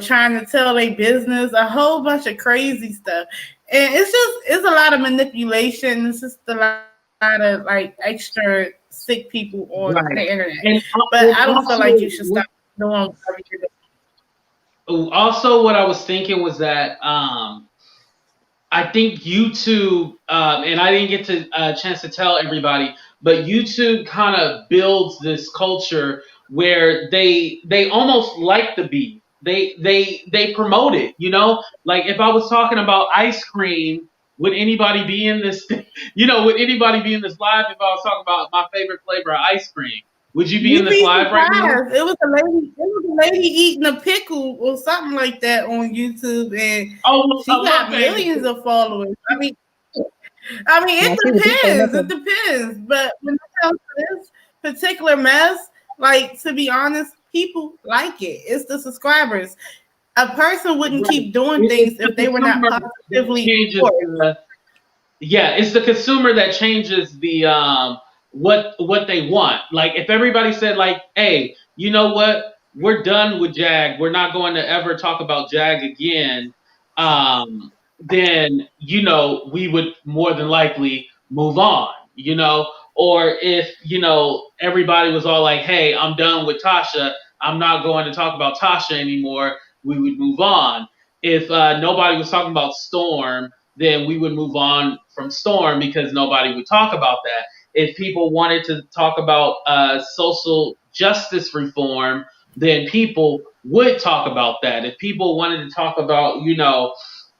trying to tell their business, a whole bunch of crazy stuff. And it's a lot of manipulation. It's just a lot of like extra sick people on the Right. internet. And But I don't feel like you also, should stop doing whatever you're doing. Also, what I was thinking was that I think YouTube, and I didn't get to chance to tell everybody, but YouTube kind of builds this culture where they almost like the beef. They promote it. Like if I was talking about ice cream, would anybody be in this? Would anybody be in this live if I was talking about my favorite flavor of ice cream? Would you be in You'd this be live right now? surprised. It was a lady eating a pickle or something like that on YouTube, and Oh, she my got favorite. millions of followers. Now It she was just saying depends. It nothing. depends. But when it comes to this particular mess, like to be honest, people like it. It's the subscribers. A person wouldn't Right. keep doing It's things the if they were not consumer that positively changes rewarded. yeah, it's the consumer that changes the what they want. Like if everybody said like, "Hey, you know what? We're done with Jag. We're not going to ever talk about Jag again." Then we would more than likely move on. Or if everybody was all like, "Hey, I'm done with Tasha. I'm not going to talk about Tasha anymore." We would move on. If nobody was talking about Storm, then we would move on from Storm because nobody would talk about that. If people wanted to talk about social justice reform, then people would talk about that. If people wanted to talk about,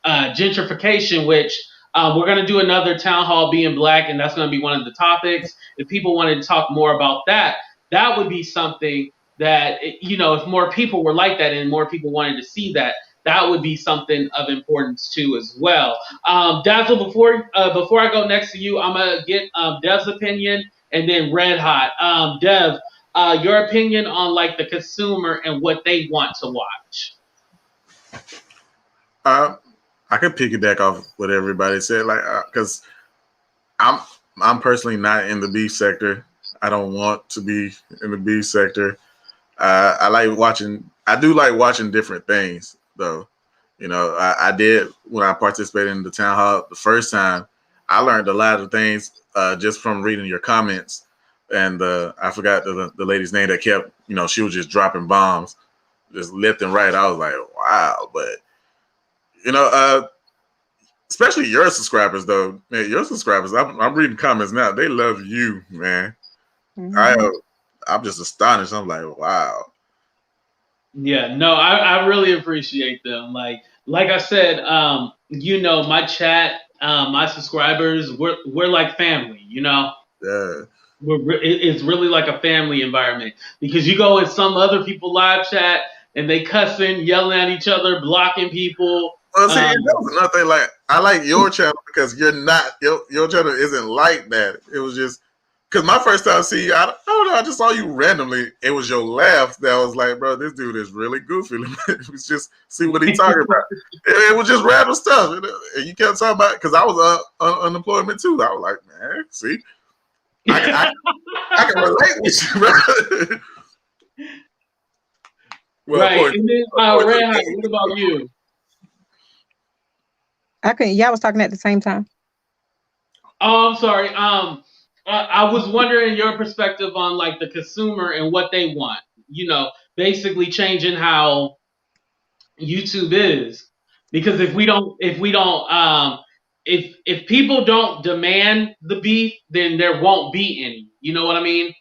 gentrification, which we're going to do another town hall being black, and that's going to be one of the topics. If people wanted to talk more about that, that would be something that, if more people were like that and more people wanted to see that, that would be something of importance too as well. Dazzle, before I go next to you, I'm gonna get Dev's opinion and then Red Hot. Dev, your opinion on like the consumer and what they want to watch. I could piggyback off what everybody said, like because I'm personally not in the beef sector. I don't want to be in the beef sector. I like watching. I do like watching different things, though. I did when I participated in the town hall the first time. I learned a lot of things just from reading your comments. And I forgot the lady's name that kept, she was just dropping bombs, just left and right. I was like, wow. But especially your subscribers, though, man. Your subscribers, I'm reading comments now. They love you, man. Mhm. I'm just astonished. I'm like, wow. Yeah, no, I really appreciate them. Like I said, my chat, my subscribers, we're like family. Yeah. It's really like a family environment because you go in some other people live chat and they cussing, yelling at each other, blocking people. Well, see, that was another thing. Like, I like your channel because you're not your channel isn't like that. It was just because my first time seeing you, I don't know, I just saw you randomly. It was your laugh that was like, bro, this dude is really goofy. It was just see what he talking about. It was just random stuff, and you kept talking about because I was unemployment too. I was like, man, see, I can relate with you, bro. Well, Right, and then Red Hot, what about you? I couldn't. Y'all was talking at the same time. Oh, I'm sorry. I was wondering your perspective on like the consumer and what they want. Basically changing how YouTube is, because if people don't demand the beef, then there won't be any. You know what I mean?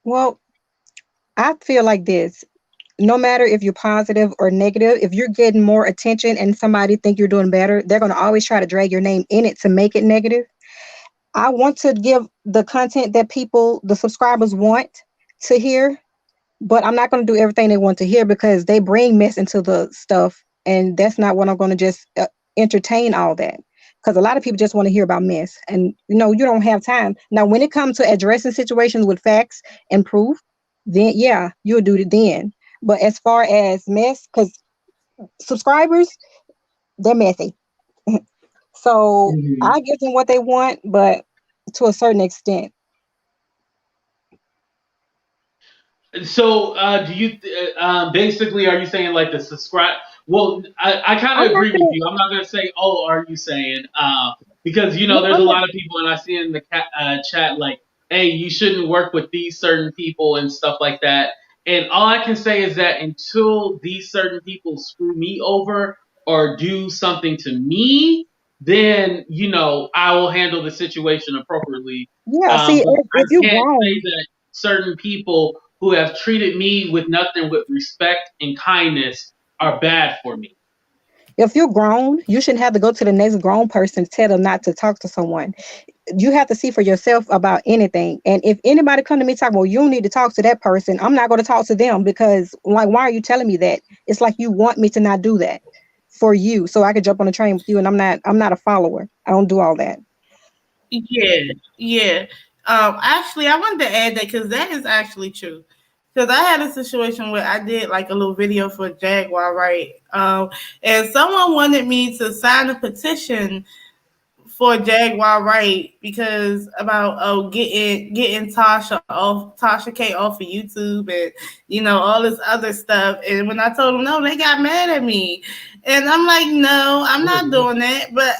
Well, I feel like this. No matter if you're positive or negative, if you're getting more attention and somebody think you're doing better, they're going to always try to drag your name in it to make it negative. I want to give the content that the subscribers want to hear, but I'm not going to do everything they want to hear because they bring mess into the stuff. And that's not what I'm going to just entertain all that. Because a lot of people just want to hear about mess. And, you don't have time. Now, when it comes to addressing situations with facts and proof, then, yeah, you'll do it then. But as far as mess, because subscribers, they're messy. So Mm-hmm. I give them what they want, but to a certain extent. So, do you basically are you saying like the subscribe? Well, I kind I'm of not agree with saying, you. I'm not gonna say, oh, are you saying? Because no, there's a I'm not. lot of people, and I see in the chat like, hey, you shouldn't work with these certain people and stuff like that. And all I can say is that until these certain people screw me over or do something to me, then, I will handle the situation appropriately. Yeah, see, But I if you can't say grown, that certain people who have treated me with nothing but respect and kindness are bad for me. if you're grown, you shouldn't have to go to the next grown person to tell them not to talk to someone. You have to see for yourself about anything. And if anybody come to me talking, well, you don't need to talk to that person, I'm not going to talk to them because, like, why are you telling me that? It's like you want me to not do that for you, so I could jump on a train with you. And I'm not a follower. I don't do all that. Yeah, yeah. Actually, I wanted to add that because that is actually true. Because I had a situation where I did like a little video for Jaguar, right? And someone wanted me to sign a petition for Jaguar, right? Because about getting Tasha K off of YouTube and all this other stuff. And when I told them no, they got mad at me, and I'm like, no, I'm not doing that. But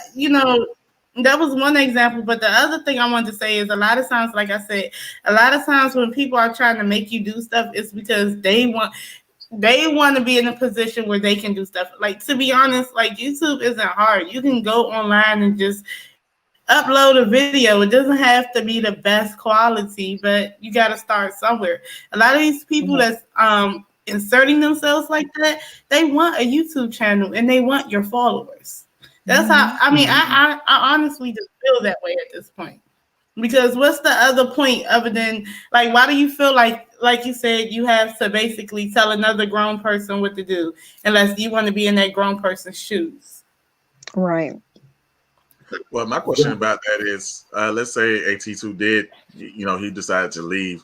that was one example. But the other thing I wanted to say is a lot of times, like I said, a lot of times when people are trying to make you do stuff, it's because they want to be in a position where they can do stuff. Like, to be honest, like, YouTube isn't hard. You can go online and just upload a video. It doesn't have to be the best quality, but you got to start somewhere. A lot of these people that's inserting themselves like that, they want a YouTube channel and they want your followers. That's how, I honestly just feel that way at this point. Because what's the other point other than, like, why do you feel like you said, you have to basically tell another grown person what to do unless you want to be in that grown person's shoes? Right. Well, my question about that is, let's say AT2 did, he decided to leave.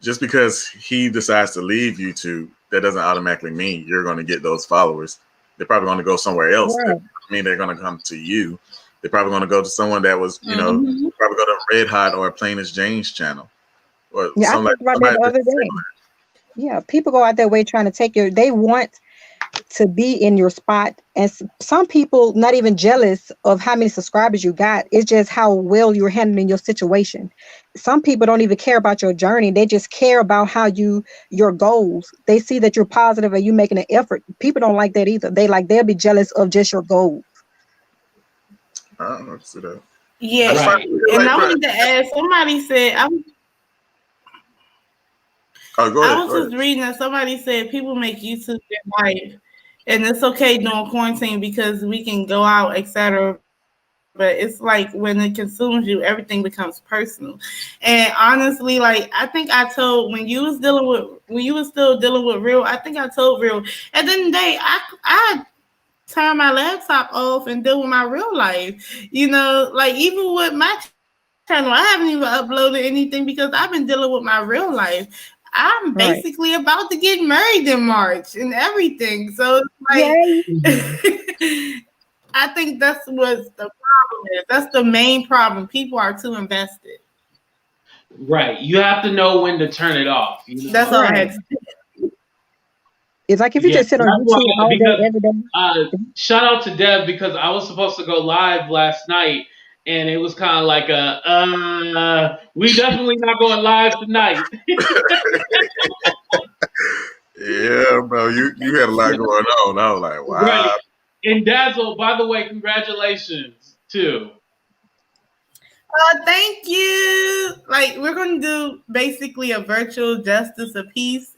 Just because he decides to leave YouTube, that doesn't automatically mean you're going to get those followers. They're probably going to go somewhere else. Right. They're going to come to you. They're probably going to go to someone that was, probably go to Red Hot or Plain as Jane's channel. Or Yeah, I something talked about that the other day. Yeah, people go out their way trying to take they want to be in your spot. And some people not even jealous of how many subscribers you got. It's just how well you're handling your situation. Some people don't even care about your journey. They just care about your goals. They see that you're positive and you making an effort. People don't like that either. They'll be jealous of just your goals. I don't know. See that. Yeah. Right. And I wanted to add, somebody said, go ahead. I was just reading that somebody said people make YouTube their life, and it's okay during quarantine because we can go out, etc. But it's like when it consumes you, everything becomes personal. And honestly, like, I think I told when you was still dealing with Real, I think I told Real at the end of the day, I turn my laptop off and deal with my real life. Like, even with my channel, I haven't even uploaded anything because I've been dealing with my real life. I'm basically about to get married in March and everything. So it's like, I think that's what the problem is. That's the main problem. People are too invested. Right. You have to know when to turn it off. That's all I had to say. It's like if you just sit on YouTube all day, every day. Shout out to Dev, because I was supposed to go live last night, and it was kind of like we definitely not going live tonight. Yeah, bro, you had a lot going on. I was like, wow. Right. And Dazzle, by the way, congratulations too. Thank you. Like, we're gonna do basically a virtual justice of peace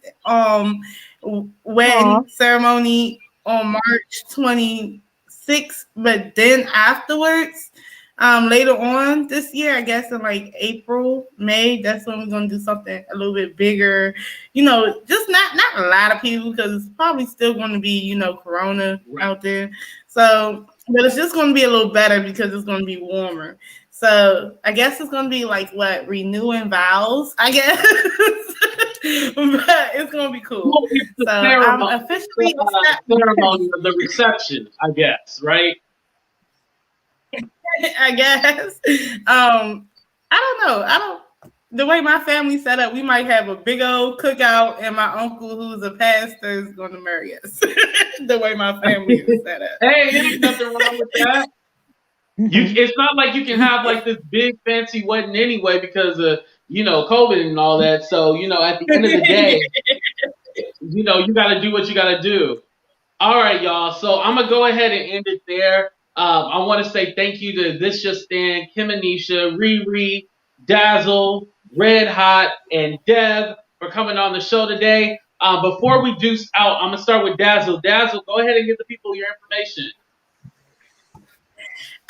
wedding ceremony on March 26th, but then afterwards, later on this year, I guess in like April, May, that's when we're gonna do something a little bit bigger. Just not a lot of people, because it's probably still gonna be, Corona out there. So, but it's just gonna be a little better because it's gonna be warmer. So I guess it's gonna be like renewing vows, I guess. But it's gonna be cool. Well, it's the ceremony, I'm officially ceremony of the reception, I guess, right? I guess. I don't know. The way my family set up, we might have a big old cookout, and my uncle, who's a pastor, is going to marry us. The way my family is set up. Hey, there's nothing wrong with that. It's not like you can have like this big fancy wedding anyway because of COVID and all that. So at the end of the day, you got to do what you got to do. All right, y'all. So I'm gonna go ahead and end it there. I want to say thank you to This Just In, Kim Anisha, Riri, Dazzle, Red Hot, and Dev for coming on the show today. Before we deuce out, I'm gonna start with Dazzle. Dazzle, go ahead and give the people your information.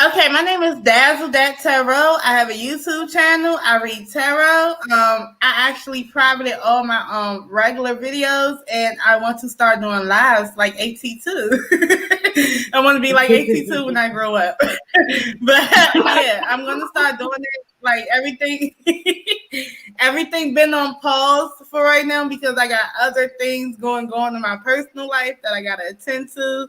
Okay, my name is Dazzle That Tarot. I have a YouTube channel. I read tarot. I actually privated all my regular videos, and I want to start doing lives like AT2. I want to be like AT2 when I grow up. But yeah, I'm gonna start doing it. Like everything been on pause for right now because I got other things going on in my personal life that I gotta attend to.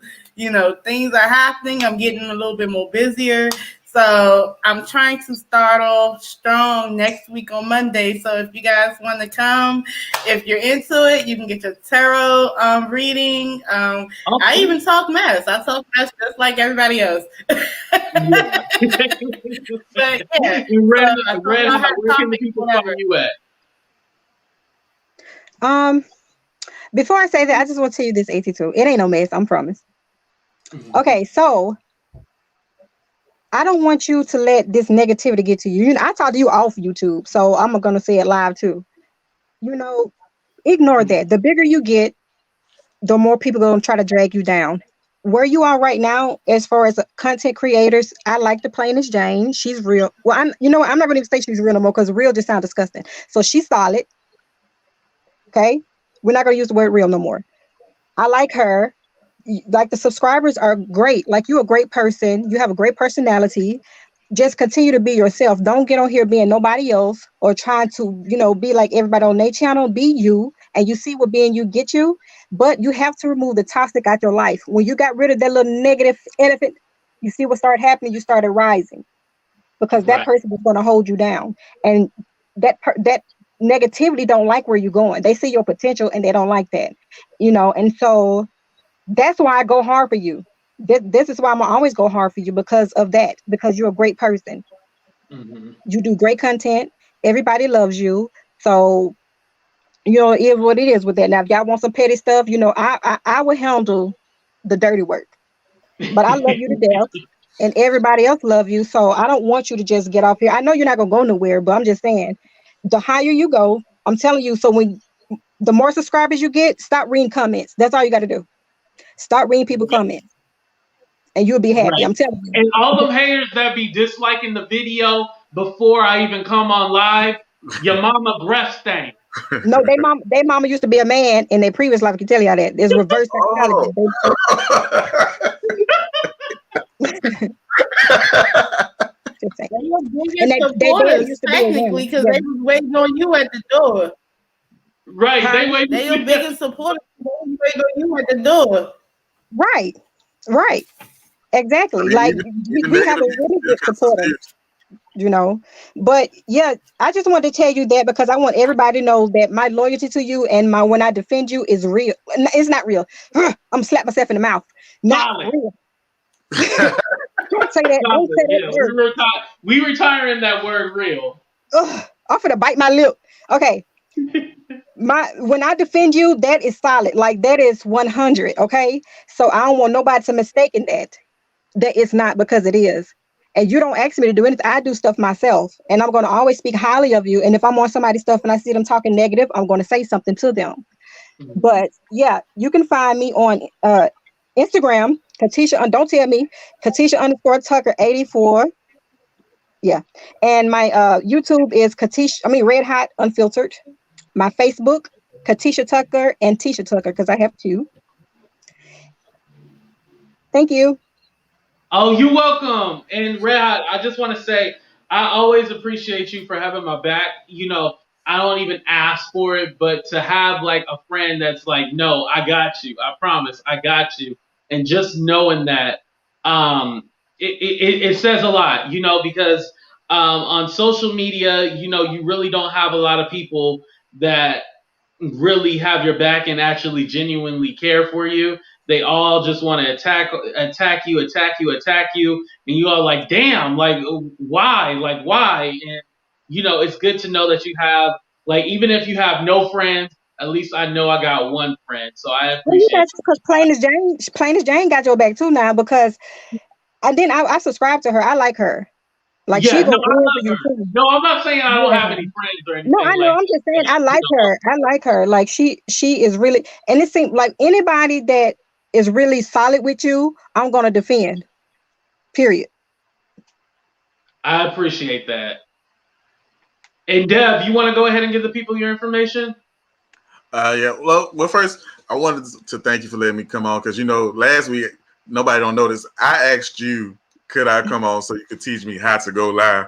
Things are happening. I'm getting a little bit more busier. So I'm trying to start off strong next week on Monday. So if you guys want to come, if you're into it, you can get your tarot reading. Okay. I even talk mess. I talk mess just like everybody else. Yeah. But yeah. Red, where can the people find you at? Before I say that, I just want to tell you this, AT2. It ain't no mess, I promise. Okay, so I don't want you to let this negativity get to you. I talk to you off YouTube, so I'm going to say it live too. Ignore that. The bigger you get, the more people are going to try to drag you down. Where you are right now, as far as content creators, I like the plainest Jane. She's real. Well, I'm not going to say she's real no more because real just sounds disgusting. So she's solid. Okay? We're not going to use the word real no more. I like her. Like the subscribers are great. Like you're a great person. You have a great personality. Just continue to be yourself. Don't get on here being nobody else or trying to, be like everybody on their channel. Be you, and you see what being you get you. But you have to remove the toxic out your life. When you got rid of that little negative elephant, you see what started happening. You started rising because that person was going to hold you down, and that negativity don't like where you're going. They see your potential and they don't like that, and so. That's why I go hard for you. This is why I'm always go hard for you because of that. Because you're a great person. Mm-hmm. You do great content. Everybody loves you. So, it is what it is with that. Now, if y'all want some petty stuff, I will handle the dirty work. But I love you to death, and everybody else love you. So I don't want you to just get off here. I know you're not gonna go nowhere, but I'm just saying, the higher you go, I'm telling you. So the more subscribers you get, stop reading comments. That's all you got to do. Start reading people comments and you'll be happy. Right. I'm telling you. And all them haters that be disliking the video before I even come on live, your mama breath stank. No, they mama used to be a man in their previous life. I can tell you that. There's reverse psychology. And they used to technically because they was waiting on you at the door. Right. They your biggest supporters. They was waiting on you at the door. Right. Exactly. Like we have a really good supporter, But yeah, I just wanted to tell you that because I want everybody to know that my loyalty to you and when I defend you is real. It's not real. I'm gonna slap myself in the mouth. Not real. Don't say that. Don't say that word. We retiring that word real. I'm gonna bite my lip. Okay. When I defend you, that is solid. Like that is 100. Okay. So I don't want nobody to mistake that it's not, because it is. And you don't ask me to do anything. I do stuff myself, and I'm going to always speak highly of you. And if I'm on somebody's stuff and I see them talking negative, I'm going to say something to them. Mm-hmm. But yeah, you can find me on Instagram, Katisha. Don't tell me, Katisha_Tucker84. Yeah. And my YouTube is Red Hot Unfiltered. My Facebook, Katisha Tucker and Tisha Tucker, because I have two. Thank you. Oh, you're welcome. And Red Hot, I just want to say, I always appreciate you for having my back. I don't even ask for it, but to have like a friend that's like, no, I got you. I promise, I got you. And just knowing that, it says a lot, because on social media, you really don't have a lot of people that really have your back and actually genuinely care for you. They all just want to attack you, and you are like, damn, like why? And it's good to know that you have, like, even if you have no friends, at least I know I got one friend. So I Well, you appreciate got because Plain as Jane got your back too now because I subscribe to her. I like her. Like Yeah, she no, go I in for love you her. too. No, I'm not saying I don't have Yeah. any friends or No, anything I know. like I'm just saying that. I like her. I like her. Like she is really, and it seems like anybody that is really solid with you, I'm gonna defend. Period. I appreciate that. And Dev, you want to go ahead and give the people your information? Yeah. Well, first I wanted to thank you for letting me come on because last week nobody don't notice I asked you could I come on so you could teach me how to go live,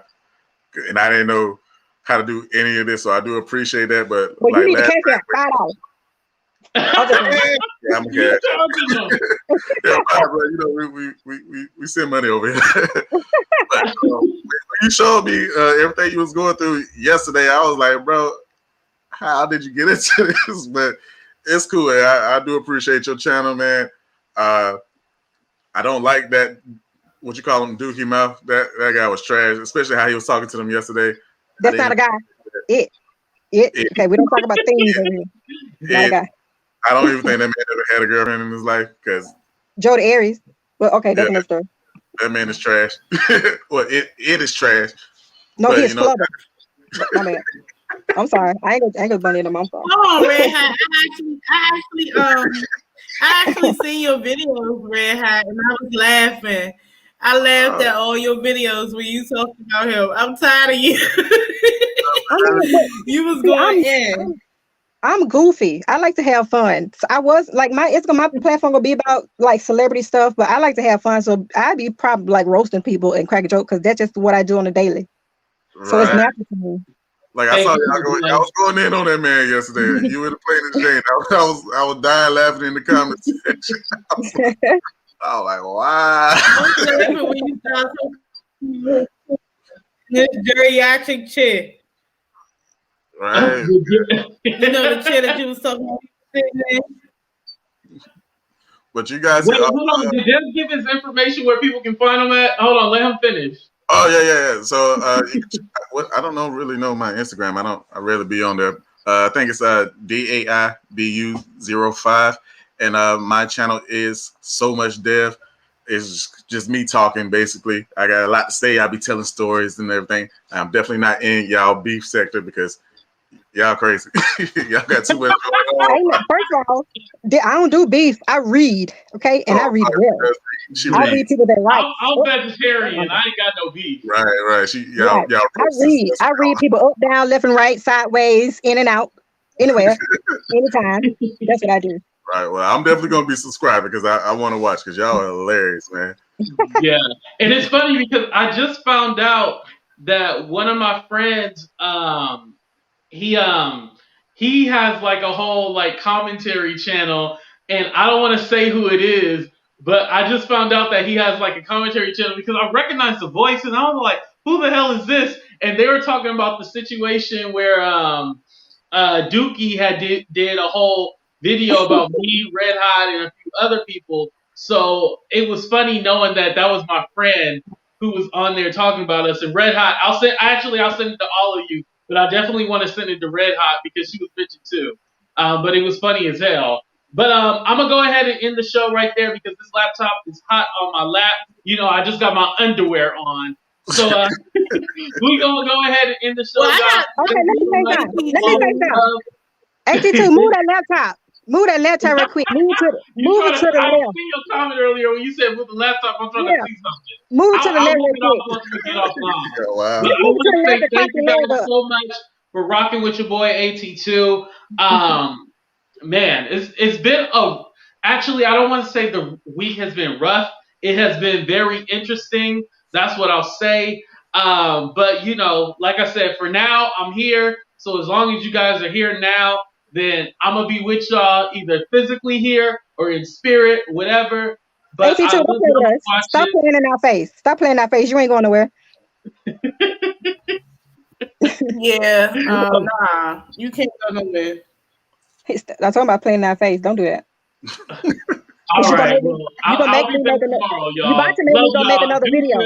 and I didn't know how to do any of this, so I do appreciate that. But Well, you like need to last cash out $5. I'll just yeah, I'm You cash. charging them. Yeah, bro, we send money over here. But when you showed me everything you was going through yesterday, I was like, bro, how did you get into this? But it's cool. I do appreciate your channel, man. I don't like that, what you call him, Dookie Mouth. That guy was trash, especially how he was talking to them yesterday. That's not a guy. It. Okay, we don't talk about things over here. He's not a guy. I don't even think that man ever had a girlfriend in his life because Joe the Aries. Well, okay, that's another story. that man is trash. Well, it is trash. No, but, he's flubber. My man. I'm sorry. I ain't gonna bunny them. I'm sorry. Oh, Red Hat. I actually seen your videos, Red Hat, and I was laughing. I laughed at all your videos when you talked about him. I'm tired of you. You was going in. I'm goofy. I like to have fun. So I was like my platform gonna be about like celebrity stuff, but I like to have fun. So I'd be probably like roasting people and crack a joke because that's just what I do on a daily. Right. So it's natural to me. Like I saw y'all going, I was going in on that man yesterday. You were playing the Jane. I was dying laughing in the comments section. I was like, wow. I'm laughing when you saw this geriatric chick. Right. You know the chair that you was talking about. But you guys, wait, hold on. Did Jeff give his information where people can find him at? Hold on, let him finish. Oh yeah. So I don't really know my Instagram. I rarely be on there. I think it's DAIBU05, and my channel is So Much Dev. It's just me talking basically. I got a lot to say. I'll be telling stories and everything. I'm definitely not in y'all beef sector because y'all crazy. Y'all got too much going on. First of all, I don't do beef. I read, okay? And I read well. I read people that write. I'm vegetarian. I ain't got no beef. Right. Y'all I read people up, down, left and right, sideways, in and out, anywhere, anytime. That's what I do. Right. Well, I'm definitely going to be subscribing because I want to watch because y'all are hilarious, man. Yeah. And it's funny because I just found out that one of my friends, he has like a whole like commentary channel, and I don't want to say who it is, but I just found out that he has like a commentary channel because I recognized the voice and I was like, who the hell is this? And they were talking about the situation where Dookie had did a whole video about me, Red Hot, and a few other people. So it was funny knowing that was my friend who was on there talking about us. And Red Hot, I'll send it to all of you, but I definitely want to send it to Red Hot because she was bitching too. But it was funny as hell. But I'm gonna go ahead and end the show right there because this laptop is hot on my lap. I just got my underwear on. So we gonna go ahead and end the show. Okay, let me say something. 82, move that laptop. Move that laptop real quick. Move it to the left. I seen your comment earlier when you said move the laptop. I'm trying to see something. Move it to the left real quick. Once we get offline. Wow. But I want to say thank you guys so much for rocking with your boy AT2. Man, it's been actually I don't want to say the week has been rough. It has been very interesting. That's what I'll say. But like I said, for now I'm here. So as long as you guys are here now, then I'm gonna be with y'all either physically here or in spirit, whatever. But AT2, don't play with us. Stop playing in our face. Stop playing in our face. You ain't going nowhere. Yeah, nah, you can't go nowhere. I'm talking about playing in our face. Don't do that. All right, I'll be back tomorrow, y'all. You about to make me go make another video.